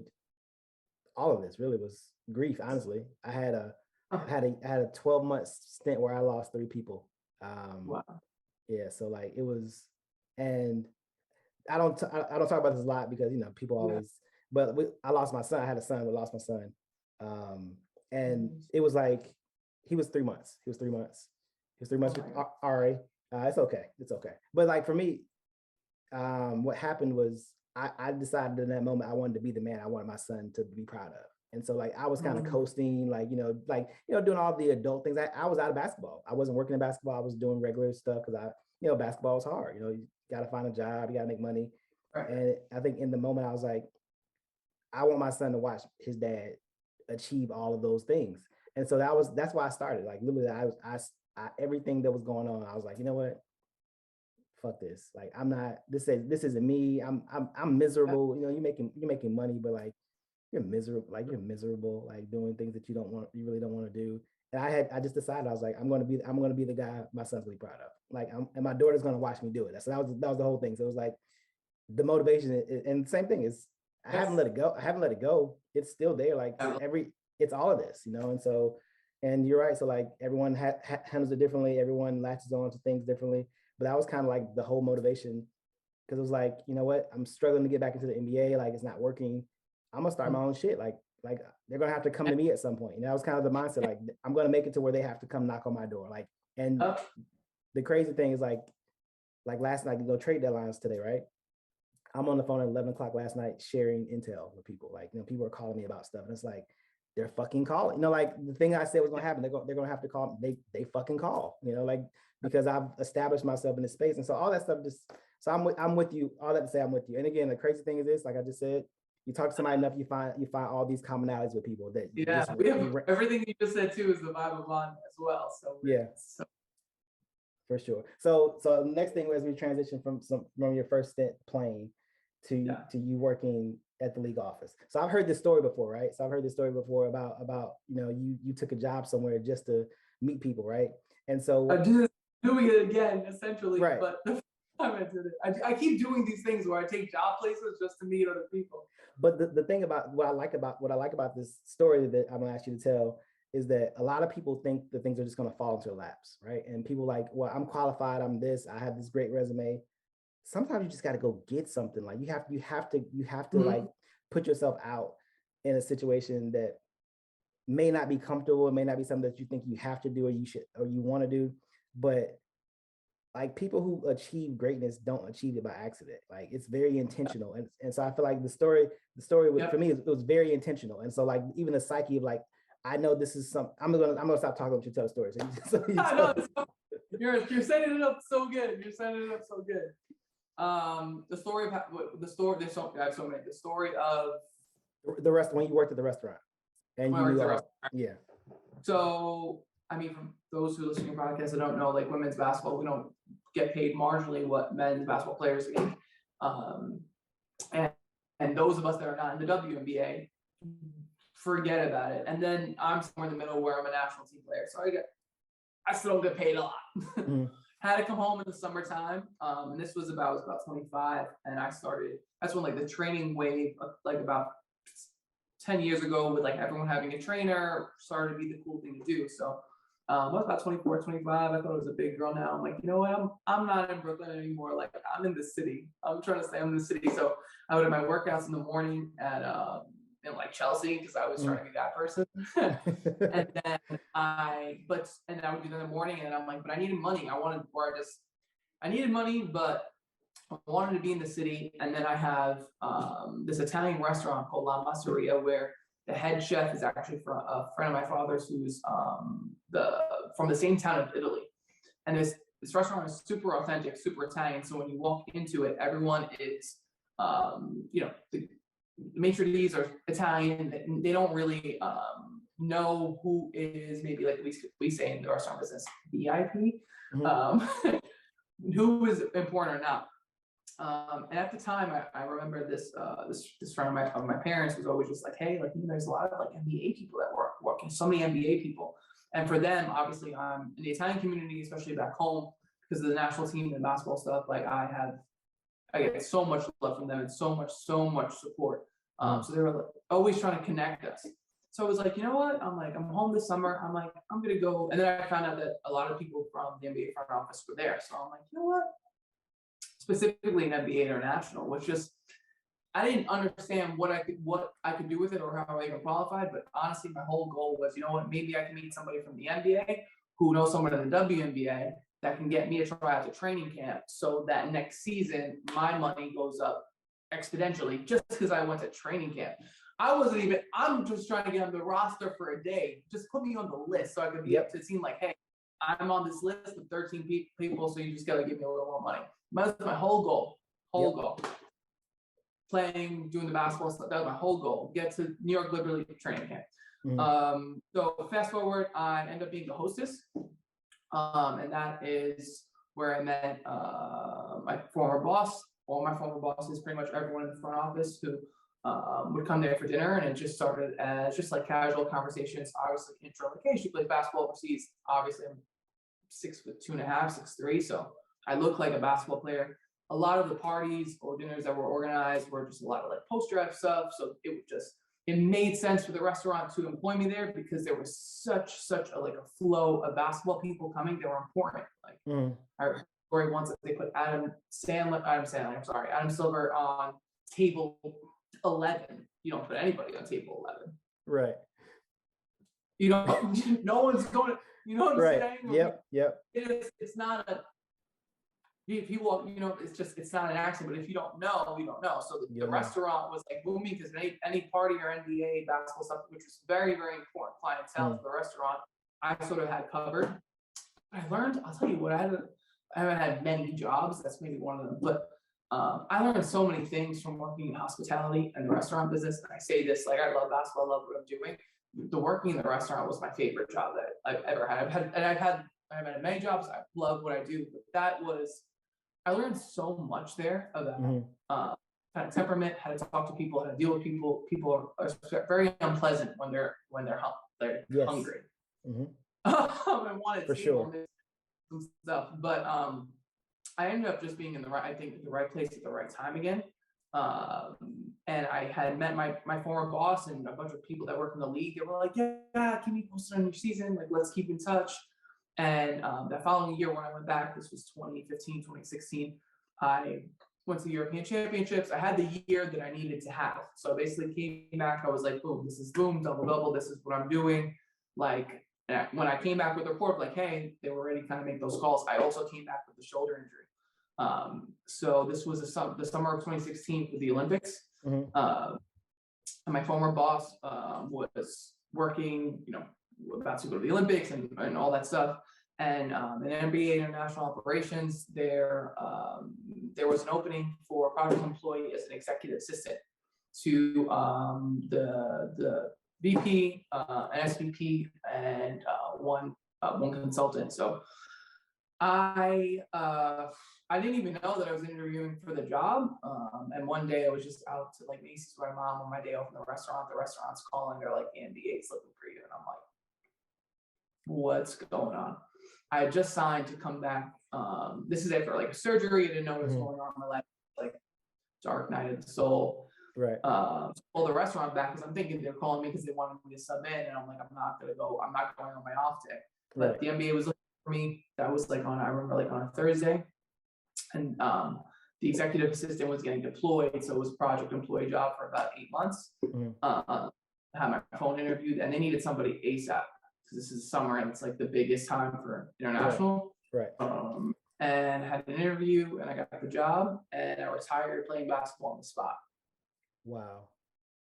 all of this really was grief. Honestly, I had a 12-month stint where I lost 3 people. Wow. Yeah. So like it was, and I don't talk about this a lot because people always. But I lost my son. I had a son. We lost my son. And it was like he was 3 months. He was 3 months. With Ari. It's okay. It's okay. But like for me, what happened was I decided in that moment I wanted to be the man I wanted my son to be proud of. And so like I was kind of coasting, doing all the adult things. I was out of basketball. I wasn't working in basketball. I was doing regular stuff because basketball was hard. You got to find a job, you got to make money. Right. And I think in the moment I was like, I want my son to watch his dad achieve all of those things. And so that's why I started. Like literally I everything that was going on, I was like, you know what? Fuck this. Like I'm not, this isn't me. I'm miserable. You're making money, but like you're miserable, like doing things that you really don't want to do. And I just decided, I was like, I'm gonna be the guy my son's gonna be proud of. Like and my daughter's gonna watch me do it. So that was the whole thing. So it was like the motivation, and the same thing is I haven't let it go. It's still there. Like it's all of this, and so, and you're right. So like everyone handles it differently. Everyone latches on to things differently. But that was kind of like the whole motivation, because it was like, you know what? I'm struggling to get back into the NBA. Like it's not working. I'm gonna start my own shit. Like they're gonna have to come to me at some point. That was kind of the mindset. Like I'm gonna make it to where they have to come knock on my door. Like, and the crazy thing is like last night, trade deadlines today, right? I'm on the phone at 11 o'clock last night sharing intel with people. Like, people are calling me about stuff, and it's like they're fucking calling. Like the thing I said was gonna happen, they're gonna have to call. They fucking call. Because I've established myself in this space, and so all that stuff so I'm with you. All that to say, I'm with you. And again, the crazy thing is this, like I just said, you talk to somebody enough, you find all these commonalities with people that everything you just said too is the vibe of mine as well. So For sure. So next thing was we transition from your first stint playing to you working at the league office. So I've heard this story before, right? So I've heard this story before about you took a job somewhere just to meet people, right? And so I'm just doing it again, essentially. Right. But the first time I did it, I keep doing these things where I take job places just to meet other people. But the thing about what I like about this story that I'm gonna ask you to tell is that a lot of people think that things are just gonna fall into their laps, right? And people like, well, I'm qualified, I'm this, I have this great resume. Sometimes you just got to go get something. Like you have to mm-hmm. like put yourself out in a situation that may not be comfortable. It may not be something that you think you have to do or you should or you want to do. But like people who achieve greatness don't achieve it by accident. Like it's very intentional. And so I feel like the story for me, it was very intentional. And so like even the psyche of like, I know this is some, I'm gonna stop talking to you, tell the story. You're setting it up so good. You're setting it up so good. The story of I have so many. The story of the rest when you worked at the restaurant. And yeah. So I mean, from those who listen to your podcast, I don't know, like women's basketball, we don't get paid marginally what men's basketball players make. And those of us that are not in the WNBA, forget about it. And then I'm somewhere in the middle where I'm a national team player, so I still don't get paid a lot. Mm. Had to come home in the summertime, and this was I was about 25, and I started. That's when like the training wave, like about 10 years ago, with like everyone having a trainer, started to be the cool thing to do. So I was about 24, 25. I thought I was a big girl now. I'm like, you know what? I'm not in Brooklyn anymore. Like I'm in the city. I'm trying to say I'm in the city. So I would have my workouts in the morning at in like Chelsea because I was trying to be that person. And then I would do that in the morning, and I'm like, but I needed money. I needed money, but I wanted to be in the city. And then I have this Italian restaurant called La Masseria, where the head chef is actually from a friend of my father's who's from the same town of Italy. And this restaurant is super authentic, super Italian. So when you walk into it, everyone is, the maitre d's are Italian. They don't really know who is maybe like we say in the restaurant business, VIP, mm-hmm. Who is important or not. And at the time, I remember this friend of my parents was always just like, hey, like, there's a lot of like NBA people that working, so many NBA people. And for them, obviously, in the Italian community, especially back home, because of the national team and basketball stuff, like I get so much love from them and so much support. So they were like, always trying to connect us. So I was like, you know what? I'm home this summer. I'm like, I'm going to go. And then I found out that a lot of people from the NBA front office were there. So I'm like, you know what? Specifically in NBA International, which just, I didn't understand what I could do with it or how I even qualified. But honestly, my whole goal was, you know what? Maybe I can meet somebody from the NBA who knows someone in the WNBA that can get me a try out to training camp, so that next season my money goes up exponentially just because I went to training camp. I'm just trying to get on the roster for a day. Just put me on the list so I could be up to seem like, hey, I'm on this list of 13 people, so you just got to give me a little more money. That was my whole goal. Playing, doing the basketball stuff, that was my whole goal. Get to New York Liberty training camp. Mm-hmm. So fast forward, I end up being the hostess. And that is where I met my former boss. All my former bosses, pretty much everyone in the front office who would come there for dinner, and it just started as just like casual conversations. Obviously, intro, like, hey, she plays basketball overseas. Obviously, I'm 6'2.5", 6'3", so I look like a basketball player. A lot of the parties or dinners that were organized were just a lot of like post-draft stuff. So it made sense for the restaurant to employ me there because there was such a flow of basketball people coming. They were important. Like I heard a story once that they put Adam Silver on table 11. You don't put anybody on table 11. Right. No one's going to, you know what I'm saying? Yep. It's not a, if you walk, it's not an accident, but if you don't know, you don't know. So the restaurant was like booming because any party or NBA basketball stuff, which was very, very important clientele for the restaurant, I sort of had covered. I learned, I'll tell you what, I haven't had many jobs. That's maybe one of them, but I learned so many things from working in hospitality and the restaurant business. And I say this, like, I love basketball, I love what I'm doing. The working in the restaurant was my favorite job that I've ever had. I've had I've had many jobs. I love what I do, but I learned so much there about kind of temperament, how to talk to people, how to deal with people. People are very unpleasant when they're Yes. hungry. Mm-hmm. I wanted For to sure. some stuff, but I ended up just being I think, the right place at the right time again. And I had met my former boss and a bunch of people that work in the league. They were like, yeah, keep me posted on your season. Like, let's keep in touch. And that following year when I went back, this was 2015, 2016, I went to the European Championships. I had the year that I needed to have. So I basically came back. I was like, boom, this is boom, double, double. This is what I'm doing. Like, when I came back with the report, like, hey, they were already kind of make those calls. I also came back with the shoulder injury. So this was the summer of 2016 for the Olympics. And my former boss was working, about to go to the Olympics and all that stuff. And in NBA international operations, there was an opening for a project employee as an executive assistant to the VP, an SVP, and one consultant. So I didn't even know that I was interviewing for the job. And one day I was just out to like Macy's with my mom on my day off in the restaurant. The restaurant's calling. They're like, the NBA's looking for you. And I'm like, what's going on? I had just signed to come back. This is after like a surgery. I didn't know what was going on in my life, like dark night of the soul. Right. Pull the restaurant back because I'm thinking they're calling me because they wanted me to sub in, and I'm like, I'm not going on my off day. But the NBA was looking for me. That was like I remember like on a Thursday, and the executive assistant was getting deployed, so it was a project employee job for about 8 months. I had my phone interviewed, and they needed somebody ASAP because this is summer and it's like the biggest time for international. Right. And had an interview, and I got the job, and I retired playing basketball on the spot. Wow.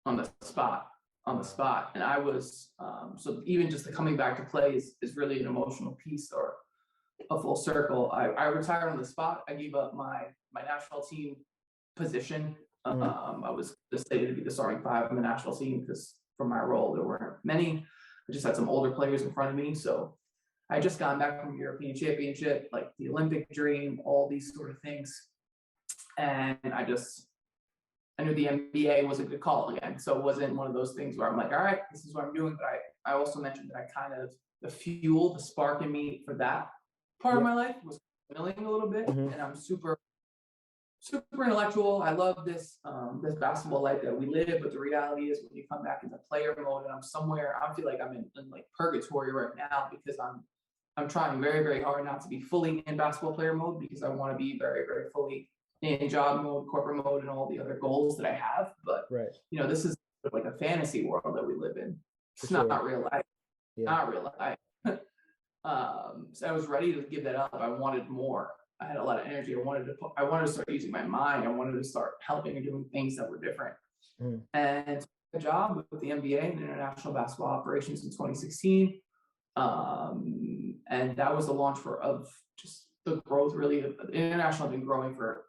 On the spot. And I was, so even just the coming back to play is really an emotional piece or a full circle. I retired on the spot. I gave up my national team position. I was decided to be the starting five in the national team because for my role, there weren't many. I just had some older players in front of me. So I just gotten back from the European Championship, like the Olympic dream, all these sort of things. And I knew the NBA was a good call again. So it wasn't one of those things where I'm like, all right, this is what I'm doing. But I also mentioned that I kind of, the fuel, the spark in me for that part of my life was filling a little bit. And I'm super intellectual. I love this basketball life that we live, but the reality is when you come back into player mode and I feel like I'm in like purgatory right now because I'm trying very, very hard not to be fully in basketball player mode because I want to be very, very fully in job mode, corporate mode, and all the other goals that I have. But this is like a fantasy world that we live in. It's not real life. Not real life. So I was ready to give that up. I wanted more. I had a lot of energy. I wanted to start using my mind. I wanted to start helping and doing things that were different. And a job with the NBA and international basketball operations in 2016. And that was the launch of just the growth. Really, the international had been growing for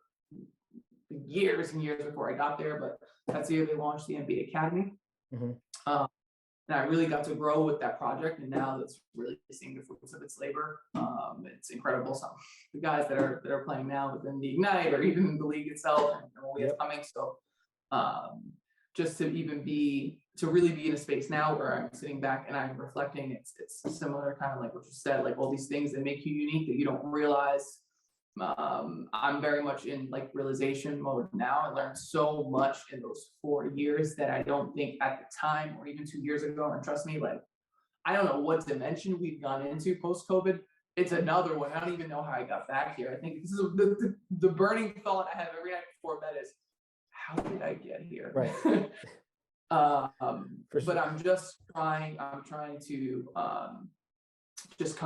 years and years before I got there, but that's the year they launched the NBA Academy. And I really got to grow with that project, and now that's really seeing the fruits of its labor. It's incredible. Some the guys that are playing now within the Ignite or even the league itself and what we have coming. So just to really be in a space now where I'm sitting back and I'm reflecting, it's similar, kind of like what you said, like all these things that make you unique that you don't realize. I'm very much in like realization mode now. I learned so much in those 4 years that I don't think at the time or even 2 years ago, and trust me, like I don't know what dimension we've gone into post-COVID. It's another one. I don't even know how I got back here. I think this is the burning thought I have every night before bed is, how did I get here? Right. But I'm trying to just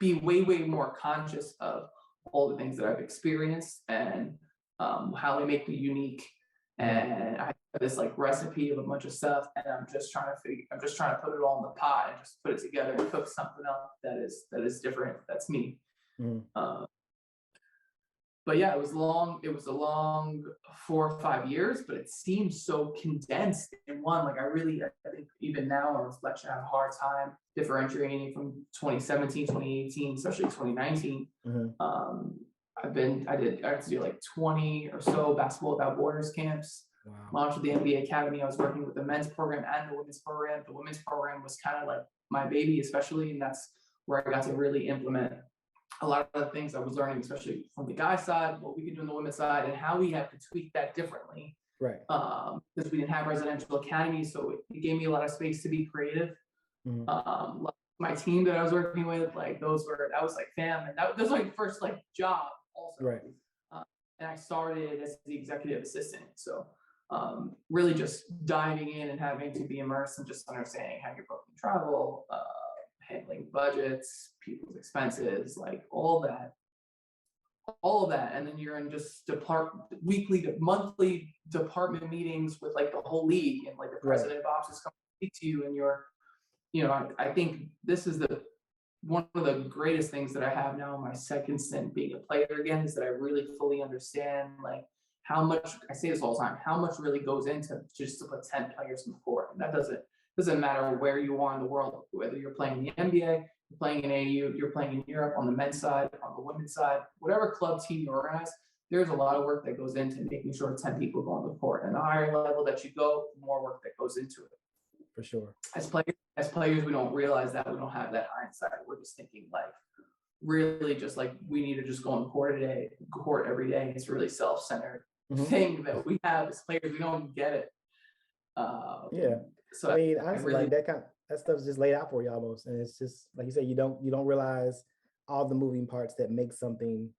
be way, way more conscious of all the things that I've experienced and how they make me unique. And I have this like recipe of a bunch of stuff, and I'm just trying to put it all in the pot and just put it together and cook something up that is different. That's me. but yeah, it was long. It was a long 4 or 5 years, but it seemed so condensed in one. Like I think even now on reflection, I have a hard time differentiating from 2017, 2018, especially 2019. Mhm. I had to do like 20 or so basketball without borders camps. Wow. Launched with the NBA Academy. I was working with the men's program and the women's program. The women's program was kind of like my baby, especially, and that's where I got to really implement a lot of the things I was learning, especially from the guy side, what we could do on the women's side, and how we have to tweak that differently. Right. Because we didn't have residential academies, so it gave me a lot of space to be creative. Mhm. My team that I was working with, like that was like fam, and that was my first like job also. Right. And I started as the executive assistant, so really just diving in and having to be immersed in just understanding how you're booking travel, handling budgets, people's expenses, like all of that. And then you're in just weekly to monthly department meetings with like the whole league, and like the president of ops is coming to speak to you, and I think this is one of the greatest things that I have now in my second stint being a player again, is that I really fully understand like how much, I say this all the time, how much really goes into just to put 10 players in the court. And that doesn't matter where you are in the world, whether you're playing in the NBA, you're playing in AU, you're playing in Europe, on the men's side, on the women's side, whatever club team you organize, there's a lot of work that goes into making sure 10 people go on the court. And the higher level that you go, the more work that goes into it. For sure. As players, we don't realize that. We don't have that hindsight. We're just thinking like, really just like, we need to just go on court every day. It's really self-centered thing that we have as players. We don't get it. Yeah. So I mean, honestly, really, like that stuff's just laid out for you almost, and it's just like you said, you don't realize all the moving parts that make something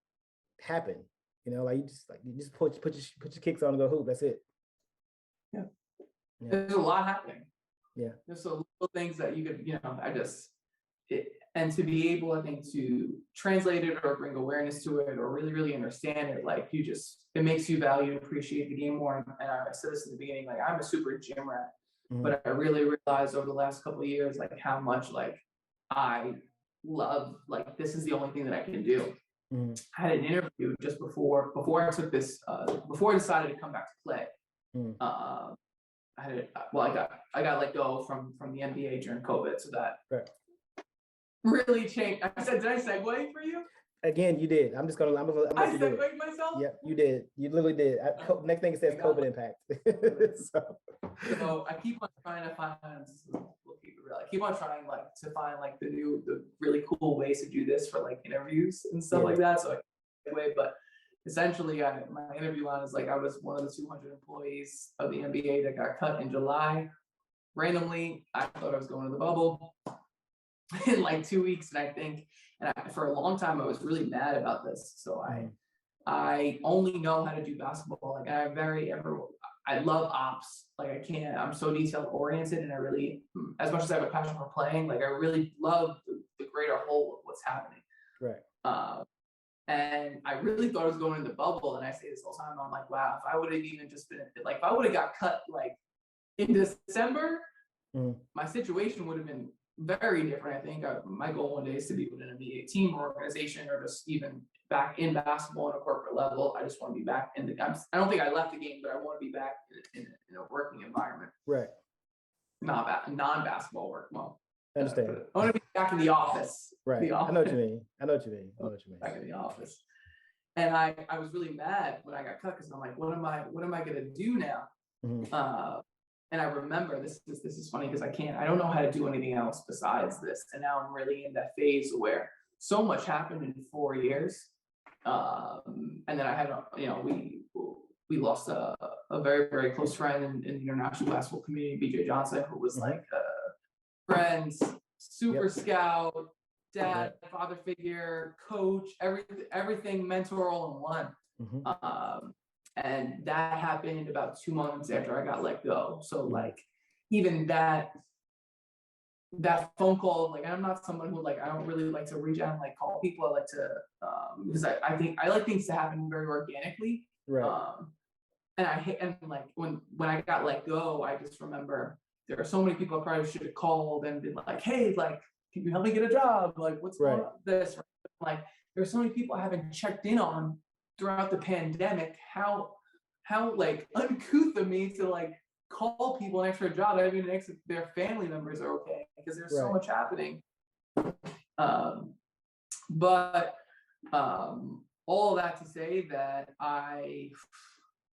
happen. Like you just put your kicks on and go hoop. That's it. Yeah. There's a lot happening. Yeah. There's so little things that you could, and to be able, I think, to translate it or bring awareness to it or really, really understand it, like it makes you value and appreciate the game more. And I said this in the beginning, like I'm a super gym rat, but I really realized over the last couple of years, like how much like I love, like this is the only thing that I can do. I had an interview just before I took this, before I decided to come back to play. I got let go from the NBA during COVID, so that really changed. I said, did I segue for you? Again, you did. I'm I segued myself? Yeah, you did. You literally did. Next thing it says COVID impact. So I keep on trying to find, we'll keep it real. I keep on trying like to find like the really cool ways to do this for like interviews and stuff like that. So I segue, but essentially my interview line is like, I was one of the 200 employees of the NBA that got cut in July. Randomly, I thought I was going to the bubble in like 2 weeks, and for a long time I was really mad about this. So I only know how to do basketball. Like I love ops. Like I'm so detail oriented, and I really, as much as I have a passion for playing, like I really love the greater whole of what's happening. Right. And I really thought I was going in the bubble, and I say this all the time. I'm like, wow, if I would have even just been like, if I would have got cut like in December, my situation would have been very different. I think my goal one day is to be with an NBA team or organization, or just even back in basketball on a corporate level. I just want to be back in I don't think I left the game, but I want to be back in a working environment. Right. Non-basketball work. Well, I understand. I want to be back in the office. Right. The office. I know what you mean. Back in the office. And I was really mad when I got cut, because I'm like, what am I gonna do now? And I remember this is funny, because I don't know how to do anything else besides this. And now I'm really in that phase where so much happened in 4 years. And then I had, we lost a very, very close friend in the international basketball community, BJ Johnson, who was like friends, super scout, dad, father figure, coach, everything, mentor all in one. And that happened about 2 months after I got let go. So like, even that phone call, like, I'm not someone who like, I don't really like to reach out and like call people. I like to, because I think I like things to happen very organically. Right. And like when I got let go, I just remember there are so many people I probably should have called and been like, hey, like, can you help me get a job? Like, what's going on with this? Like, there's so many people I haven't checked in on throughout the pandemic, how like uncouth of me to like call people an extra job, I mean, their family members are okay because there's so much happening. But all of that to say that I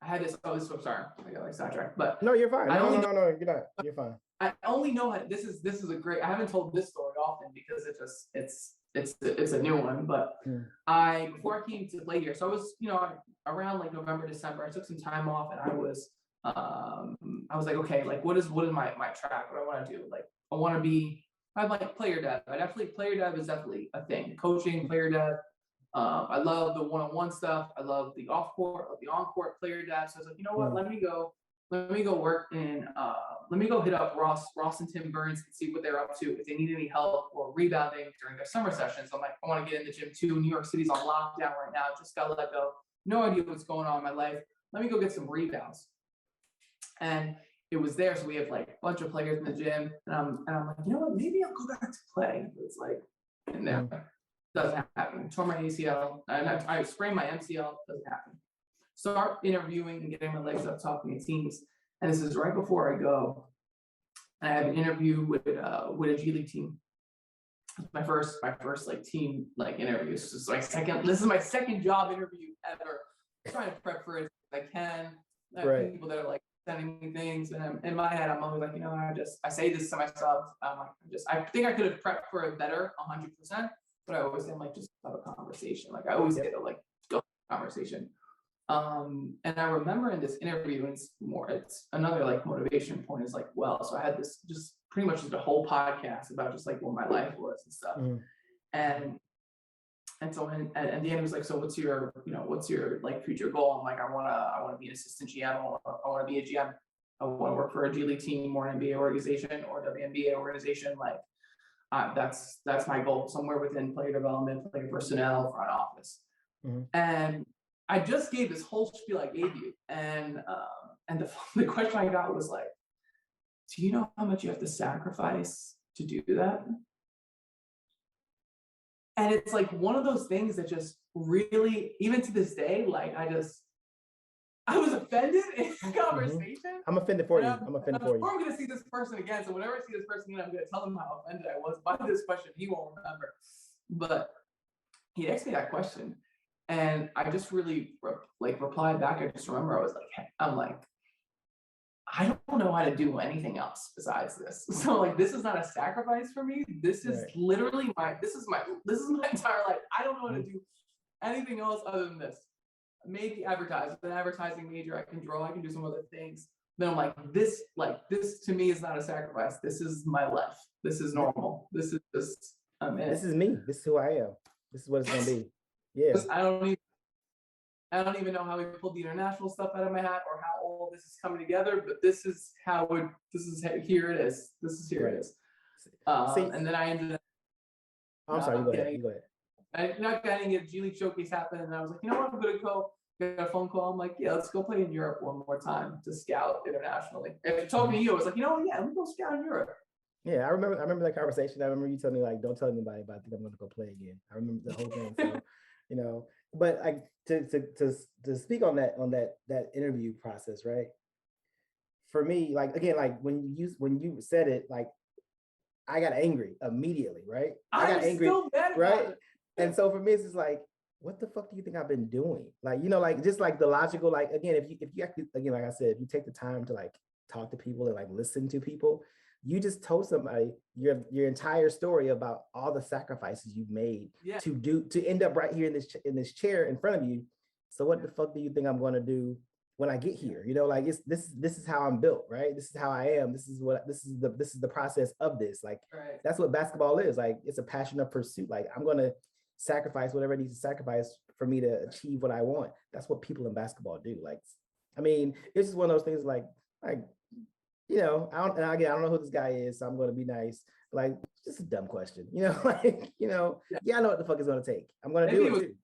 had this. Oh, so sorry, I got like sidetracked. But no, you're fine. No, you're not. You're fine. I only know how this is a great. I haven't told this story often because it's a new one. But before I came to play here, so I was around like November, December. I took some time off, and I was like, okay, like what is my track? What I want to do? Like I like player dev. Player dev is definitely a thing. Coaching, player dev. I love the one-on-one stuff. I love the off-court, the on-court player dev. So I was like, you know what? Let me go work in. Let me go hit up Ross and Tim Burns and see what they're up to. If they need any help or rebounding during their summer sessions. I'm like, I want to get in the gym too. New York City's on lockdown right now. Just got let go. No idea what's going on in my life. Let me go get some rebounds. And it was there. So we have like a bunch of players in the gym. And I'm like, you know what? Maybe I'll go back to play. It's like, and there. Doesn't happen. Tore my ACL. I sprained my MCL. Doesn't happen. Start interviewing and getting my legs up, talking to teams. And this is right before I go. I have an interview with a G League team. My first like team like interview. This is my second job interview ever. I'm trying to prep for it as I can. I have people that are like sending me things, and in my head, I'm always like, I say this to myself. I think I could have prepped for it better, 100%. But I always say, like, just have a conversation. Like I always get to like go conversation. And I remember in this interview, and it's another like motivation point is like, well, so I had this just pretty much just a whole podcast about just like what my life was and stuff. And so at the end it was like, so what's your like future goal? I'm like, I want to be an assistant GM. I want to be a GM. I want to work for a G League team or an NBA organization or WNBA organization. Like that's my goal, somewhere within player development, player personnel, front office. And I just gave this whole spiel I gave you, and the question I got was like, do you know how much you have to sacrifice to do that? And it's like one of those things that just really, even to this day, like I was offended in the conversation. I'm offended for you. I'm offended for you. I'm going to see this person again. So whenever I see this person again, I'm going to tell him how offended I was by this question. He won't remember. But he asked me that question. And I just really replied back. I just remember I was like, I don't know how to do anything else besides this. So like, this is not a sacrifice for me. This is literally this is my entire life. I don't know how to do anything else other than this. Maybe advertise, an advertising major. I can draw, I can do some other things. Then I'm like, this to me is not a sacrifice. This is my life. This is normal. This is just, this is me. This is who I am. This is what it's going to be. Yeah. I don't even know how we pulled the international stuff out of my hat or how all this is coming together, but here it is. This is here it is. And then I ended up. I'm sorry, you go ahead. I not getting a G League showcase happen, and I was like, you know what, I'm gonna go. Got a phone call. I'm like, yeah, let's go play in Europe one more time to scout internationally. After talking to you, I was like, you know what, yeah, let me go scout in Europe. Yeah, I remember that conversation. I remember you telling me like, don't tell anybody, but I think I'm gonna go play again. I remember the whole thing. So, but like to speak on that interview process, right? For me, like again, like when you said it, like I got angry immediately, right? I got angry, still mad right? And so for me, it's just like, what the fuck do you think I've been doing? Like, like just like the logical, like again, if you actually, again, like I said, if you take the time to like talk to people and like listen to people, you just told somebody your entire story about all the sacrifices you've made to end up right here in this chair in front of you. So what the fuck do you think I'm going to do when I get here? Like this is how I'm built, right? This is how I am. This is the process of this. Like that's what basketball is. Like it's a passion of pursuit. Like I'm going to sacrifice whatever I need to sacrifice for me to achieve what I want. That's what people in basketball do. Like, I mean, it's just one of those things like I don't know who this guy is, so I'm going to be nice. Like, it's just a dumb question, I know what the fuck it's going to take. I'm going to do it too.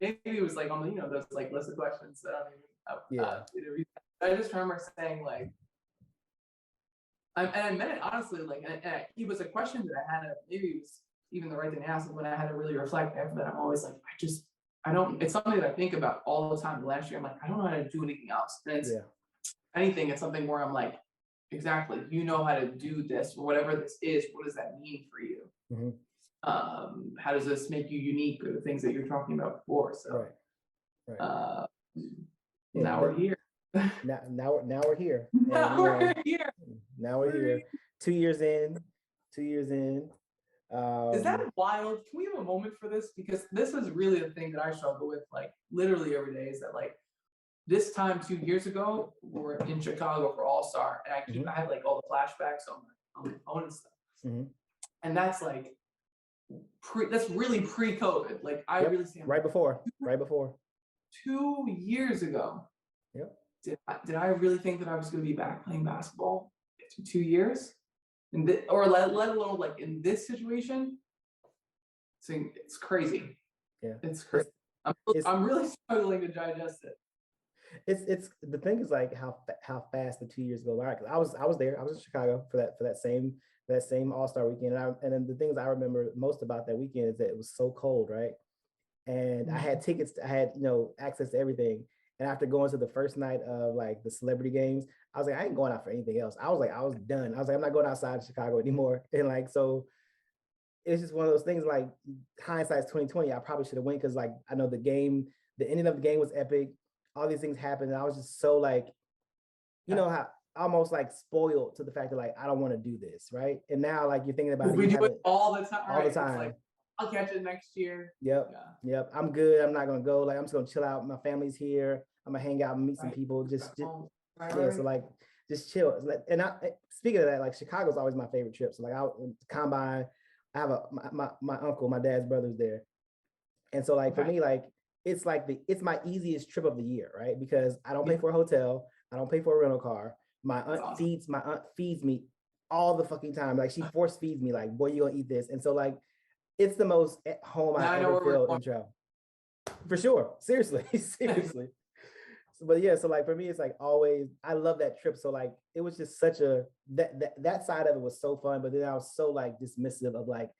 Maybe it was like on the, those like list of questions that I don't even, I just remember saying like, and I meant it honestly, like, and it was a question that I had maybe it was even the right thing to ask when I had to really reflect after that. I'm always like, it's something that I think about all the time. Last year, I'm like, I don't know how to do anything else. And it's anything, it's something where I'm like, exactly, you know how to do this, or whatever this is, what does that mean for you? How does this make you unique, or the things that you're talking about before? So now we're here. now we're here. Now we're here. Now we're here. 2 years in. Is that wild? Can we have a moment for this? Because this is really the thing that I struggle with, like literally every day, is that like this time 2 years ago, we were in Chicago for All-Star, and I have like all the flashbacks on my phone and stuff. And that's like that's really pre-COVID. Like I really stand right before. 2 years ago. Did I really think that I was going to be back playing basketball in 2 years? Or let alone like in this situation? It's crazy. It's crazy. I'm really struggling to digest it. It's the thing is like how fast the 2 years go by. I was there. I was in Chicago for that same All-Star weekend. And then the things I remember most about that weekend is that it was so cold, right? And I had tickets. I had access to everything. And after going to the first night of like the celebrity games, I was like, I ain't going out for anything else. I was done. I was like, I'm not going outside of Chicago anymore. And like, so it's just one of those things, like hindsight's 2020. I probably should have went, because like I know the ending of the game was epic. All these things happened. And I was just so like, how almost like spoiled to the fact that like, I don't want to do this. Right. And now like you're thinking about we do it all the time. All the time. It's like, I'll catch it next year. Yep. I'm good. I'm not gonna go. Like I'm just gonna chill out. My family's here. I'm gonna hang out and meet some people. Just so like just chill. And speaking of that, like Chicago's always my favorite trip. So like Combine, I have my uncle, my dad's brother's there, and so like for me, like it's my easiest trip of the year, right? Because I don't pay for a hotel. I don't pay for a rental car. My aunt feeds me all the fucking time. Like she force feeds me. Like, boy, you gonna eat this? And so like. It's the most at home I ever felt in travel. For sure. Seriously. But yeah, so like for me, it's like always, I love that trip. So like, it was just such that side of it was so fun, but then I was so like dismissive of like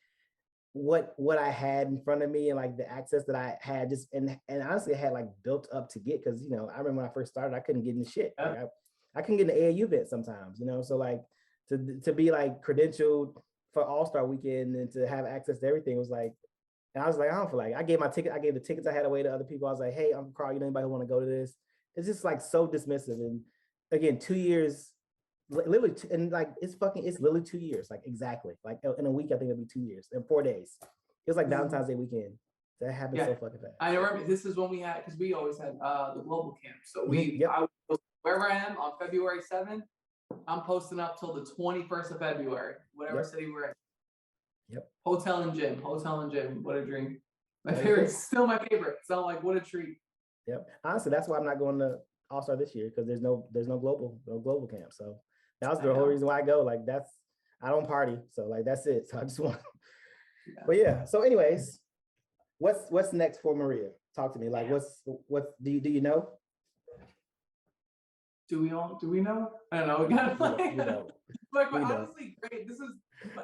what I had in front of me, and like the access that I had and honestly I had like built up to get, because, I remember when I first started, I couldn't get in the shit. Like, I couldn't get in the AAU event sometimes, so like to be like credentialed for All-Star weekend and to have access to everything was like, and I was like, I don't feel like I gave the tickets I had away to other people. I was like, hey, Uncle Carl, anybody want to go to this? It's just like so dismissive. And again, 2 years, literally, and like it's literally 2 years, like exactly. Like in a week, I think it'll be 2 years and 4 days. It was like Valentine's Day weekend. That happened so fucking fast. I remember this is when we had, because we always had the global camp. So wherever I am on February 7th, I'm posting up till the 21st of February, whatever city we're in. Hotel and gym. What a dream. My favorite, still my favorite. So like, what a treat. Honestly, that's why I'm not going to All-Star this year, because there's no global camp. So that was the whole reason why I go. Like I don't party, so like that's it. So I just want. But yeah. So anyways, what's next for Maria? Talk to me. Like what's do you know? Do we know? I don't know. We gotta like, honestly, great. This is,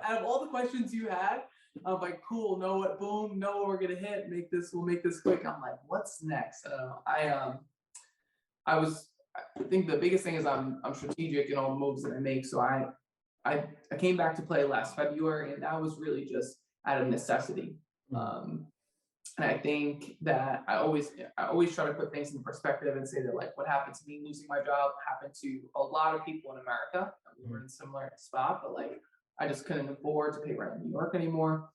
out of all the questions you had, I'm like, cool. Know what we're gonna hit. We'll make this quick. I'm like, what's next? I think the biggest thing is I'm strategic in all the moves that I make. So I came back to play last February, and that was really just out of necessity. And I think that I always try to put things in perspective and say that like what happened to me losing my job happened to a lot of people in America. We were in a similar spot, but like I just couldn't afford to pay rent in New York anymore.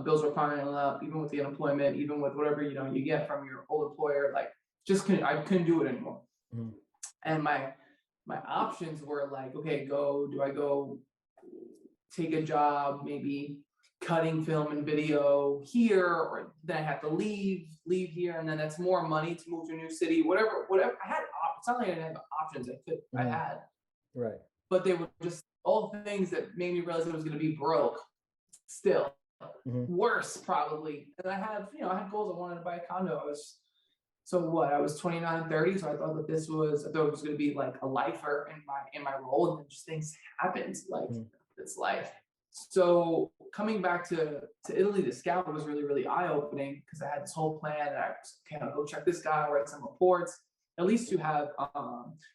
Bills were piling up, even with the unemployment, even with whatever you get from your old employer. Like I couldn't do it anymore. And my options were like, okay, do I go take a job, maybe cutting film and video here, or then I have to leave here, and then that's more money to move to a new city, whatever. I had it's not like I didn't have options. I had, right, but they were just all things that made me realize I was going to be broke still, worse probably. And I had goals. I wanted to buy a condo. I was 29, 30, so I thought it was going to be like a lifer in my role, and then just things happened. Like it's life. So coming back to Italy to scout was really, really eye-opening because I had this whole plan and I was, okay, I'll go check this guy, write some reports, at least to have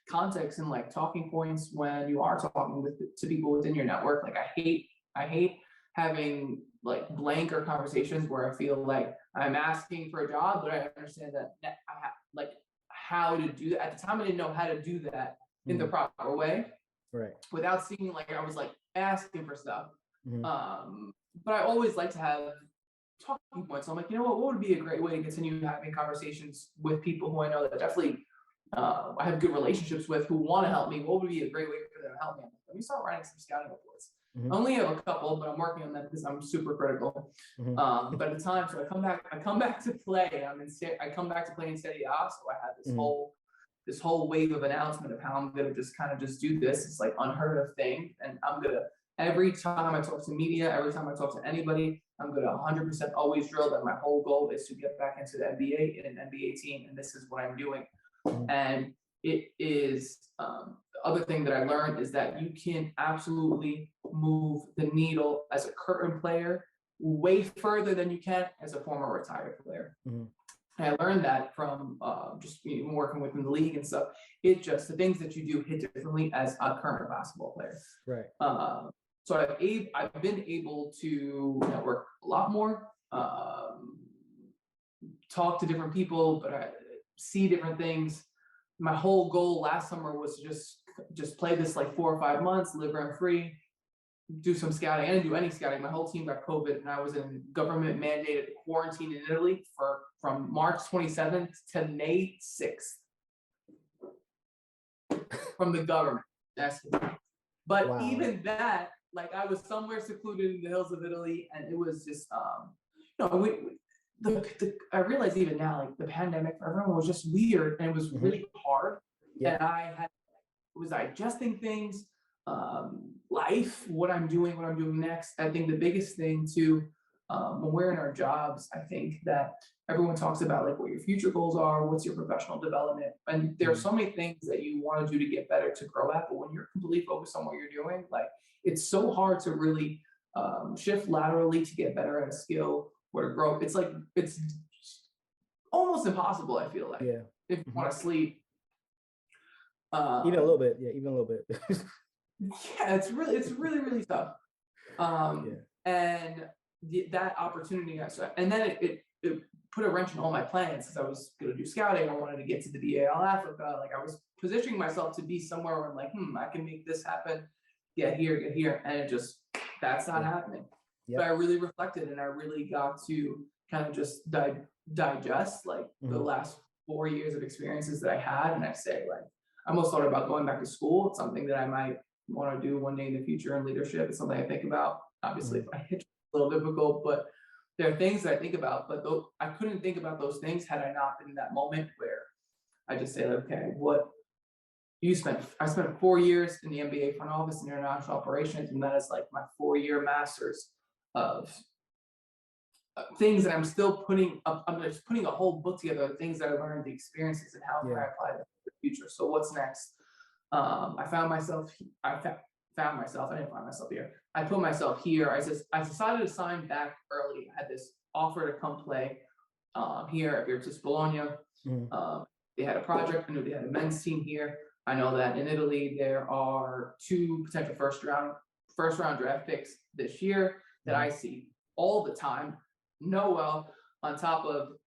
context and like talking points when you are talking to people within your network. Like I hate having like blanker conversations where I feel like I'm asking for a job, but I understand that I have like how to do that. At the time, I didn't know how to do that in the proper way, right? Without seeming like I was like asking for stuff. Mm-hmm. But I always like to have talking points. So I'm like, you know what would be a great way to continue having conversations with people who I know that definitely I have good relationships with who want to help me. What would be a great way for them to help me? Let me start writing some scouting reports. Mm-hmm. I only have a couple, but I'm working on them because I'm super critical. Mm-hmm. But at the time, so I come back to play. I come back to play in Serie A. So I had this whole wave of announcement of how I'm gonna just kind of just do this. It's like unheard of thing, and I'm gonna every time I talk to media, every time I talk to anybody, I'm gonna 100% always drill that my whole goal is to get back into the NBA in an NBA team, and this is what I'm doing. And it is the other thing that I learned is that you can absolutely move the needle as a current player way further than you can as a former retired player. And I learned that from just working within the league and stuff. It just the things that you do hit differently as a current basketball player. Right. So I've been able to network a lot more, talk to different people, but I see different things. My whole goal last summer was to just play this like 4 or 5 months, live rent free, do some scouting. I didn't do any scouting. My whole team got COVID, and I was in government mandated quarantine in Italy from March 27th to May 6th from the government. But even that, like I was somewhere secluded in the hills of Italy, and it was just I realize even now, like the pandemic for everyone was just weird and it was really hard. And I was digesting things, life, what I'm doing next. I think the biggest thing too, when we're in our jobs, I think that everyone talks about like what your future goals are, what's your professional development. And there are so many things that you want to do to get better, to grow at, but when you're completely focused on what you're doing, like it's so hard to really shift laterally to get better at a skill or to grow. It's like, it's almost impossible, I feel like, if you want to sleep. Even a little bit. Yeah, even a little bit. Yeah, it's really, really tough. And that opportunity, and then it put a wrench in all my plans because I was going to do scouting. I wanted to get to the BAL Africa. Like I was positioning myself to be somewhere where I'm like, I can make this happen, get here. And it just, that's not happening. But I really reflected and I really got to kind of just digest like the last 4 years of experiences that I had. And I say, like, I almost thought about going back to school. It's something that I might want to do one day in the future in leadership. It's something I think about. Obviously, if I hit a little difficult, but there are things that I think about. But I couldn't think about those things had I not been in that moment where I just say, okay, I spent 4 years in the NBA front office and international operations, and that is like my 4-year master's of things that I'm still putting up. I'm just putting a whole book together of things that I learned, the experiences, and how can I apply that to the future. So what's next? I found myself. I didn't find myself here. I put myself here. I decided to sign back early. I had this offer to come play here at Virtus Bologna. They had a project. I knew they had a men's team here. I know that in Italy there are 2 potential first round draft picks this year that I see all the time. Noel on top of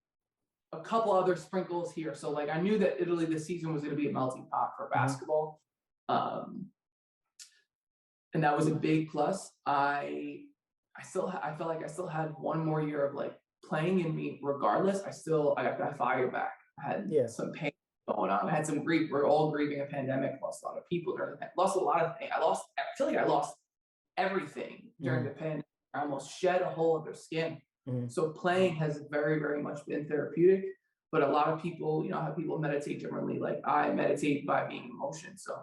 a couple other sprinkles here. So like I knew that Italy this season was going to be a melting pot for basketball. And that was a big plus. I felt like I still had 1 more year of like playing in me regardless. I got that fire back. I had some pain going on. I had some grief. We're all grieving a pandemic, lost a lot of people during the pandemic, lost a lot of things. I feel like I lost everything during the pandemic. I almost shed a whole other skin. So playing has very, very much been therapeutic, but a lot of people, how people meditate differently. Like I meditate by being in motion. So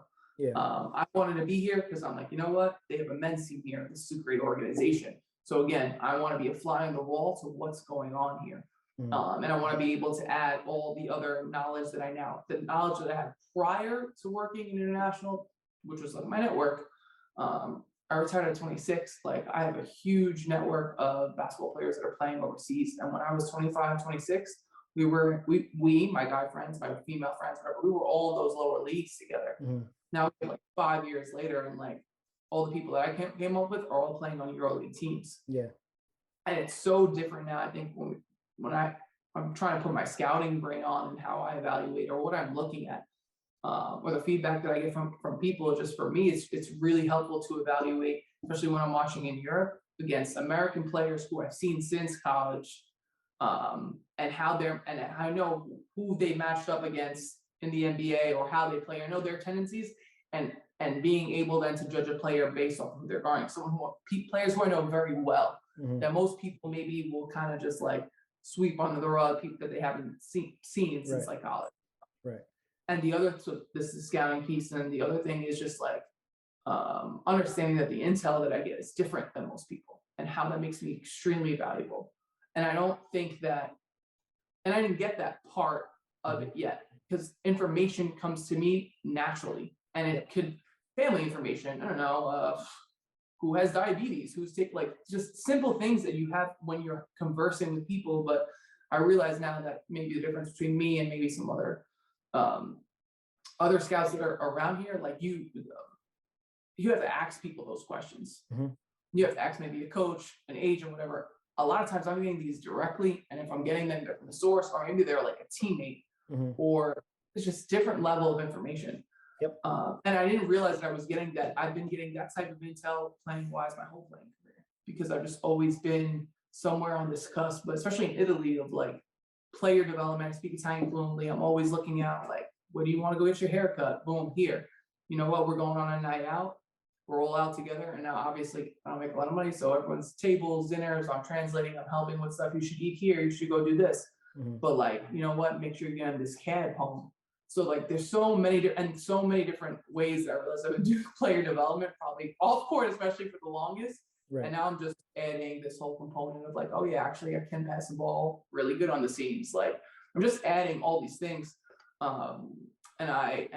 I wanted to be here because I'm like, you know what? They have a men's team here. This is a great organization. So again, I want to be a fly on the wall to what's going on here. And I want to be able to add all the other knowledge that the knowledge that I had prior to working in international, which was like my network, I retired at 26. Like I have a huge network of basketball players that are playing overseas. And when I was 25, 26, we, my guy friends, my female friends, whatever, we were all in those lower leagues together. Mm-hmm. Now, like 5 years later, and like all the people that I came up with are all playing on EuroLeague teams. Yeah. And it's so different now. I think when I'm trying to put my scouting brain on and how I evaluate or what I'm looking at, or the feedback that I get from people, just for me, it's really helpful to evaluate, especially when I'm watching in Europe against American players who I've seen since college, and how and I know who they matched up against in the NBA or how they play. I know their tendencies, and being able then to judge a player based off who they're guarding. Players who I know very well, mm-hmm. that most people maybe will kind of just like sweep under the rug, people that they haven't seen since like college. Right. And so this is scouting piece, and the other thing is just like understanding that the intel that I get is different than most people, and how that makes me extremely valuable. And I don't think that, and I didn't get that part of it yet, because information comes to me naturally, and it could family information. I don't know who has diabetes, who's sick, like just simple things that you have when you're conversing with people. But I realize now that maybe the difference between me and maybe some other scouts that are around here, like you have to ask people those questions. Mm-hmm. You have to ask maybe a coach, an agent, whatever. A lot of times I'm getting these directly, and if I'm getting them from the source, or maybe they're like a teammate, mm-hmm. or it's just different level of information. Yep. And I didn't realize that I was getting that. I've been getting that type of intel playing wise my whole playing career, because I've just always been somewhere on this cusp, but especially in Italy, of like player development. I speak Italian fluently. I'm always looking out like, where do you want to go get your haircut? Boom, here. You know what? We're going on a night out. We're all out together. And now obviously I don't make a lot of money, so everyone's tables, dinners, I'm translating, I'm helping with stuff. You should eat here. You should go do this. Mm-hmm. But like, you know what? Make sure you're getting this cab home. So like, there's so many different ways that I realized I've been doing player development, probably off court, especially for the longest. Right. And now I'm just adding this whole component of like, oh yeah, actually I can pass the ball really good on the seams. Like I'm just adding all these things. And I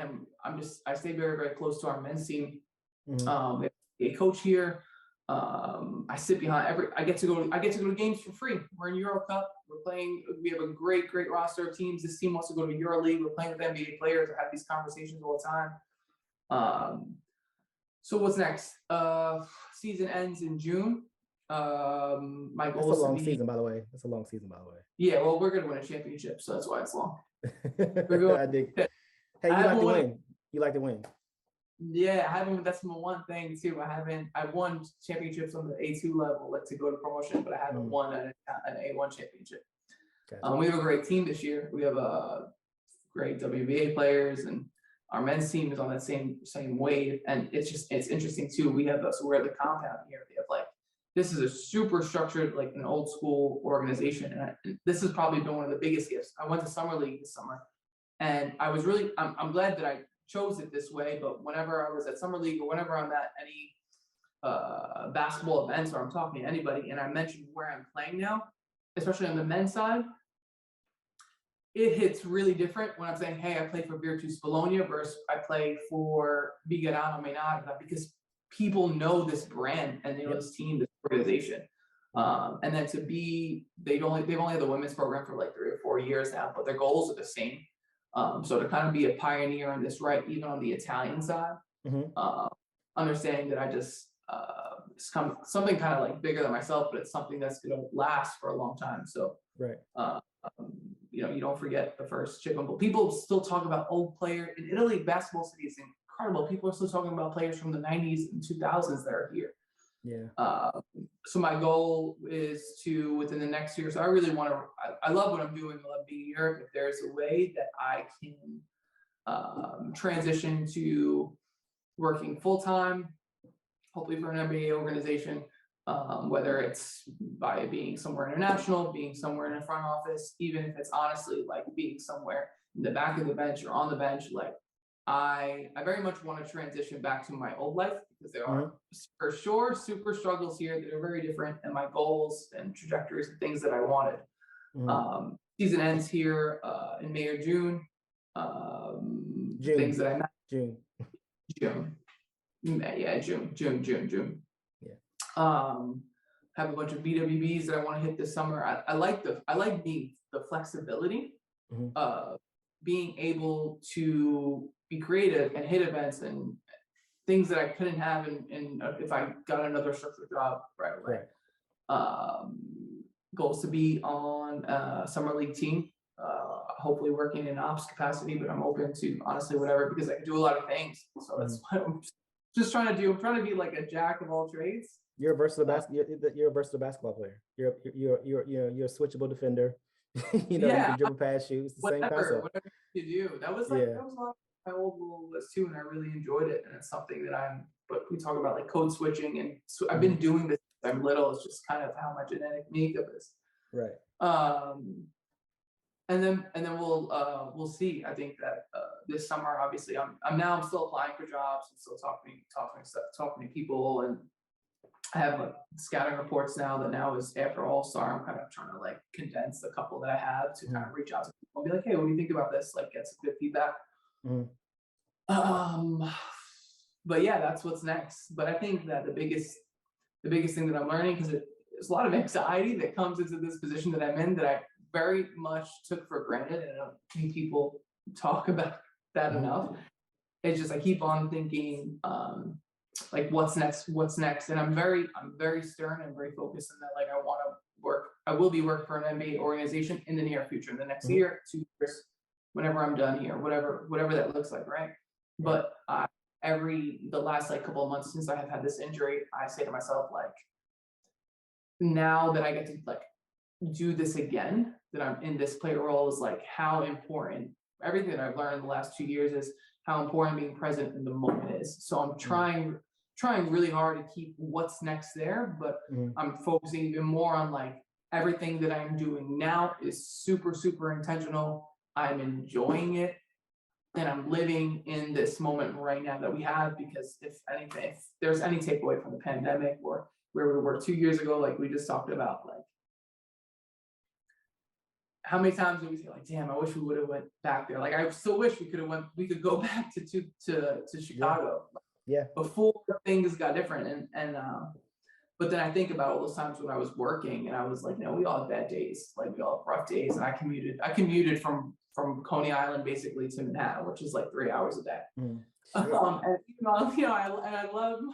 stay very, very close to our men's team. Mm-hmm. We have a coach here. I sit behind I get to go to games for free. We're in Euro Cup. We have a great roster of teams. This team wants to go to EuroLeague. We're playing with NBA players. I have these conversations all the time. So what's next? Season ends in June. My goal is a long season, by the way. It's a long season, by the way. Yeah, well, we're gonna win a championship, so that's why it's long. I dig. Hey, you like to win. You like to win. Yeah, I haven't. That's my one thing too. I've won championships on the A2 level, like to go to promotion, but I haven't won an A1 championship. Gotcha. We have a great team this year. We have great WBA players, and our men's team is on that same wave. And it's interesting too. We're at the compound here. We have like, this is a super structured, like an old school organization. And this has probably been one of the biggest gifts. I went to Summer League this summer, and I'm glad that I chose it this way. But whenever I was at Summer League, or whenever I'm at any basketball events, or I'm talking to anybody and I mention where I'm playing now, especially on the men's side, it hits really different when I'm saying, hey, I play for Virtus Bologna versus I play for Vigorano Menarda, because people know this brand and they know this team, this organization. And then they've only had the women's program for like 3 or 4 years now, but their goals are the same. So to kind of be a pioneer in this, right, even on the Italian side, understanding that it's something kind of like bigger than myself, but it's something that's going to last for a long time. So, right. You don't forget the first chip. People still talk about old player in Italy. Basketball city is incredible. People are still talking about players from the 90s and 2000s that are here. Yeah. So my goal is to, within the next year, so I really want to, I love what I'm doing. I love being in Europe. If there's a way that I can transition to working full-time, hopefully for an NBA organization, whether it's by being somewhere international, being somewhere in a front office, even if it's honestly like being somewhere in the back of the bench or on the bench, like I very much want to transition back to my old life, because there are for sure super struggles here that are very different, and my goals and trajectories and things that I wanted. Season ends here in May or June. June. Things that I June. Yeah, June. Yeah. Have a bunch of BWBs that I want to hit this summer. I like being the flexibility of being able to be creative and hit events and things that I couldn't have in if I got another structured job right away. Goals to be on a summer league team, hopefully working in ops capacity, but I'm open to honestly whatever because I can do a lot of things. So that's what I'm just trying to do. I'm trying to be like a jack of all trades. You're a versatile you're a versatile basketball player. You're a switchable defender. You can dribble past, shoot. It's the same concept. Whatever you do. That was a lot of my old role was too, and I really enjoyed it. And it's something that but we talk about like code switching, and so I've been doing this since I'm little. It's just kind of how my genetic makeup is. Right. And then we'll see. I think that this summer, obviously, I'm still applying for jobs and still talking to people, and I have like scouting reports now that now is after All-Star. I'm kind of trying to like condense the couple that I have to kind of reach out to people and be like, hey, what do you think about this? Like get some good feedback. But yeah, that's what's next. But I think that the biggest thing that I'm learning, because there's a lot of anxiety that comes into this position that I'm in that I very much took for granted, and I don't think people talk about that enough. It's just I keep on thinking, like what's next, and I'm very stern and very focused on that. Like I will be working for an NBA organization in the near future, in the next year, 2 years, whenever I'm done here, whatever that looks like, right? But the last like couple of months since I have had this injury, I say to myself, like, now that I get to like do this again, that I'm in this player role, is like how important everything that I've learned in the last 2 years is how important being present in the moment is. So I'm trying really hard to keep what's next there, but I'm focusing even more on like everything that I'm doing now is super, super intentional. I'm enjoying it, and I'm living in this moment right now that we have, because if there's any takeaway from the pandemic or where we were 2 years ago, like we just talked about, like how many times did we say like, damn, I wish we would have went back there. Like I still wish we could go back to Chicago. Before things got different. And but then I think about all those times when I was working and I was like, we all have bad days. Like we all have rough days. And I commuted from Coney Island basically to Manhattan, which is like 3 hours a day. And I love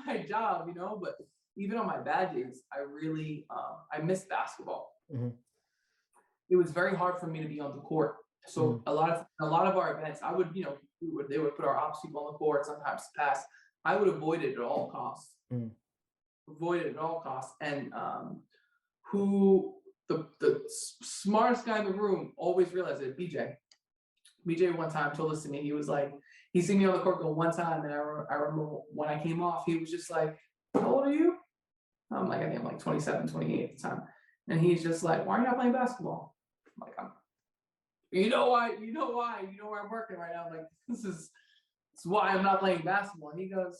my job, but even on my bad days, I really I miss basketball. It was very hard for me to be on the court. So a lot of our events, I would, they would put our ops people on the court, sometimes pass. I would avoid it at all costs. And who the smartest guy in the room always realized it, BJ. BJ one time told this to me. He was like, he seen me on the court go one time, and I remember when I came off, he was just like, how old are you? I'm like, I think I'm like 27, 28 at the time. And he's just like, why are you not playing basketball? I'm like, you know why? You know where I'm working right now. I'm like, this is why I'm not playing basketball. And he goes,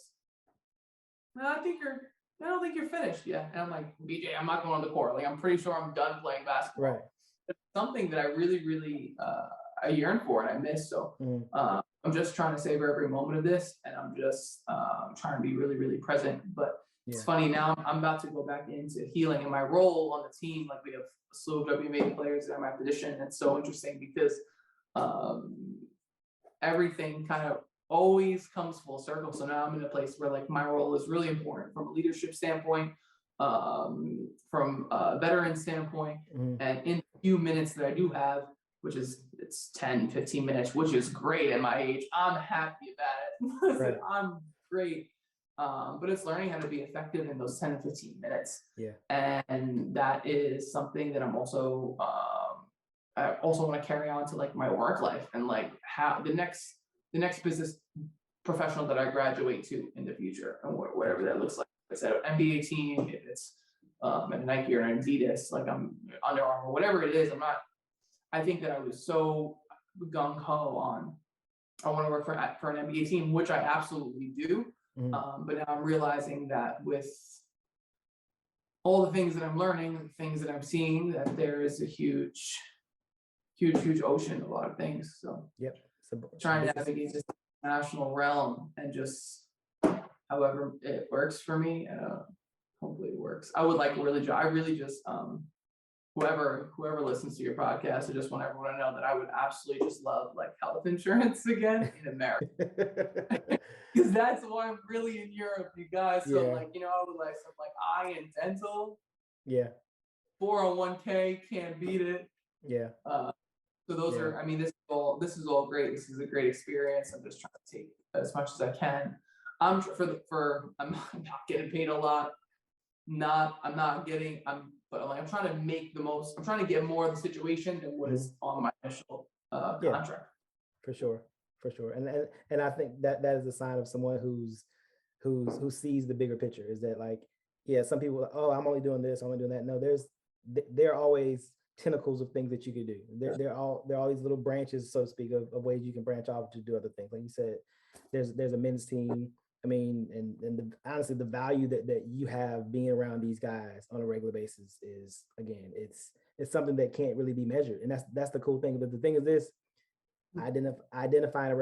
no, I don't think you're finished yet. And I'm like, BJ, I'm not going on the court. Like, I'm pretty sure I'm done playing basketball. Right. It's something that I really, really I yearn for and I miss. So I'm just trying to savor every moment of this, and I'm just trying to be really, really present. But it's funny now. I'm about to go back into healing, and my role on the team, like we have a slew of WNBA players in my position. It's so interesting because everything kind of always comes full circle. So now I'm in a place where like my role is really important from a leadership standpoint, from a veteran standpoint, and in the few minutes that I do have, which is it's 10, 15 minutes, which is great at my age. I'm happy about it. Listen, I'm great. But it's learning how to be effective in those 10 to 15 minutes. And that is something that I'm also, I also want to carry on to like my work life, and like how the next business professional that I graduate to in the future, and whatever that looks like. If it's an NBA team, if it's at Nike or an Adidas, like I'm Under Armour, whatever it is, I think that I was so gung-ho on, I want to work for an NBA team, which I absolutely do. But now I'm realizing that with all the things that I'm learning, the things that I'm seeing, that there is a huge ocean of a lot of things. So trying to navigate this national realm and just however it works for me. Hopefully it works. I would like I really just whoever listens to your podcast, I just want everyone to know that I would absolutely just love like health insurance again in America. Because that's why I'm really in Europe, you guys. So like, you know, I would like some like eye and dental. Yeah. 401k, can't beat it. Yeah. So those are, I mean, this is all great. This is a great experience. I'm just trying to take as much as I can. I'm not getting paid a lot. But like I'm trying to make the most. I'm trying to get more of the situation than what is on my initial contract. For sure, and I think that is a sign of someone who sees the bigger picture. Is that like, yeah, some people, oh, I'm only doing this, I'm only doing that. No, there are always tentacles of things that you could do. There are all these little branches, so to speak, of ways you can branch off to do other things. Like you said, there's a men's team. I mean, and honestly, the value that you have being around these guys on a regular basis is, again, it's something that can't really be measured. And that's the cool thing. But the thing is this, identifying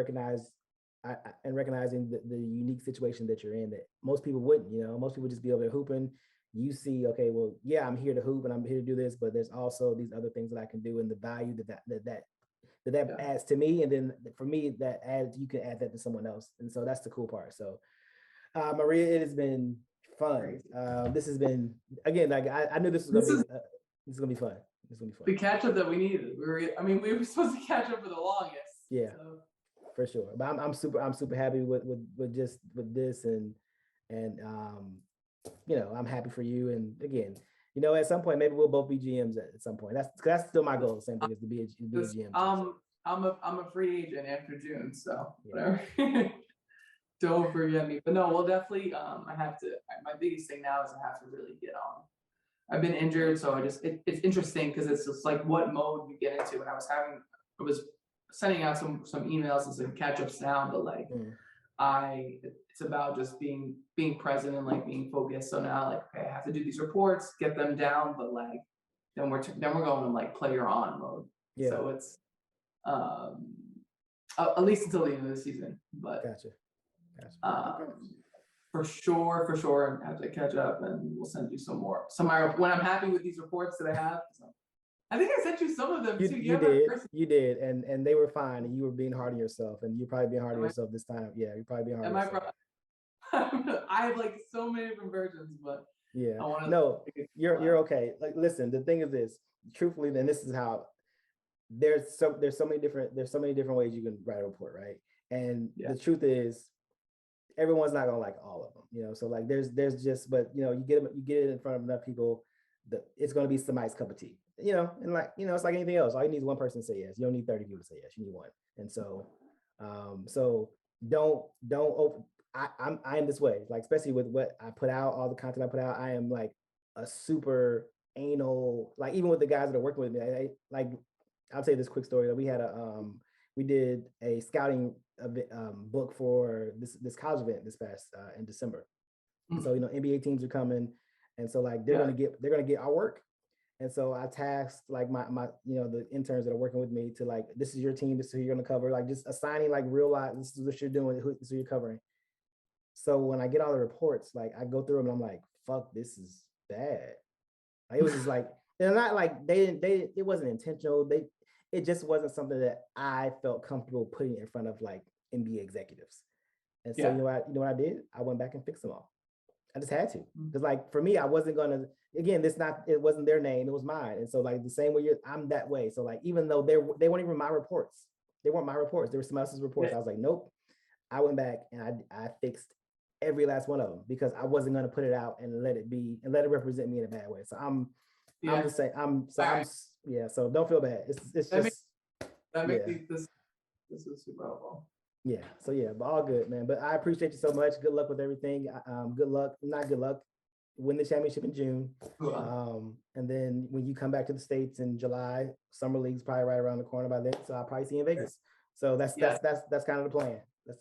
and recognizing the unique situation that you're in that most people wouldn't, you know, most people just be over there hooping. You see, okay, well, yeah, I'm here to hoop and I'm here to do this, but there's also these other things that I can do, and the value that adds to me. And then for me, you can add that to someone else. And so that's the cool part. So Maria, it has been fun. This has been, again, like I knew this was gonna be fun. It's gonna be fun. The catch up that we needed. We were supposed to catch up for the longest. Yeah, so. For sure. But I'm super happy with this, and you know, I'm happy for you. And again, you know, at some point maybe we'll both be GMs at some point. That's still my goal. Same thing as to be a GM. I'm a free agent after June, so whatever. Don't forget me. But no, we'll definitely. My biggest thing now is I have to really get on. I've been injured, so it's interesting because it's just like what mode you get into. And I was sending out some emails and some catch ups now, but like it's about just being present and like being focused. So now like, okay, I have to do these reports, get them down, but like then we're going to like player on mode. Yeah. So it's at least until the end of the season. But gotcha. For sure, I have to catch up, and we'll send you some more. When I'm happy with these reports that I have. So. I think I sent you some of them too. You did, and they were fine, and you were being hard on yourself, and you're probably being hard on yourself this time. Yeah, you're probably being hard on yourself. I have like so many different versions, but yeah, you're okay. Like, listen, the thing is this, truthfully, then this is how there's so many different ways you can write a report, right? And the truth is, everyone's not gonna like all of them, you know. So like, there's just, but you know, you get it in front of enough people, it's gonna be somebody's cup of tea. You know, and like, you know, it's like anything else. All you need is one person to say yes. You don't need 30 people to say yes. You need one. And so, I am this way, like, especially with what I put out, all the content I put out, I am like a super anal, like even with the guys that are working with me, I'll tell you this quick story that we had we did a scouting book for this college event this past in December. Mm-hmm. So, you know, NBA teams are coming. And so like, they're going to get our work. And so I tasked like my you know, the interns that are working with me to like, this is your team, this is who you're going to cover, like just assigning like real life, this is what you're doing, this is who you're covering. So when I get all the reports, like I go through them and I'm like, fuck, this is bad. Like, it was just like, they're not like, it wasn't intentional. It just wasn't something that I felt comfortable putting in front of like NBA executives. And so you know what I did? I went back and fixed them all. I just had to, because like for me, I wasn't gonna. Again, it wasn't their name, it was mine. And so like the same way I'm that way. So like, even though they weren't even my reports, they weren't my reports. They were somebody else's reports. I was like, nope. I went back and I fixed every last one of them, because I wasn't gonna put it out and let it represent me in a bad way. So I'm just saying So don't feel bad. It's just this is super helpful. Yeah. So but all good, man. But I appreciate you so much. Good luck with everything. Good luck. Win the championship in June. And then when you come back to the States in July, Summer League's probably right around the corner by then. So I'll probably see you in Vegas. So that's kind of the plan.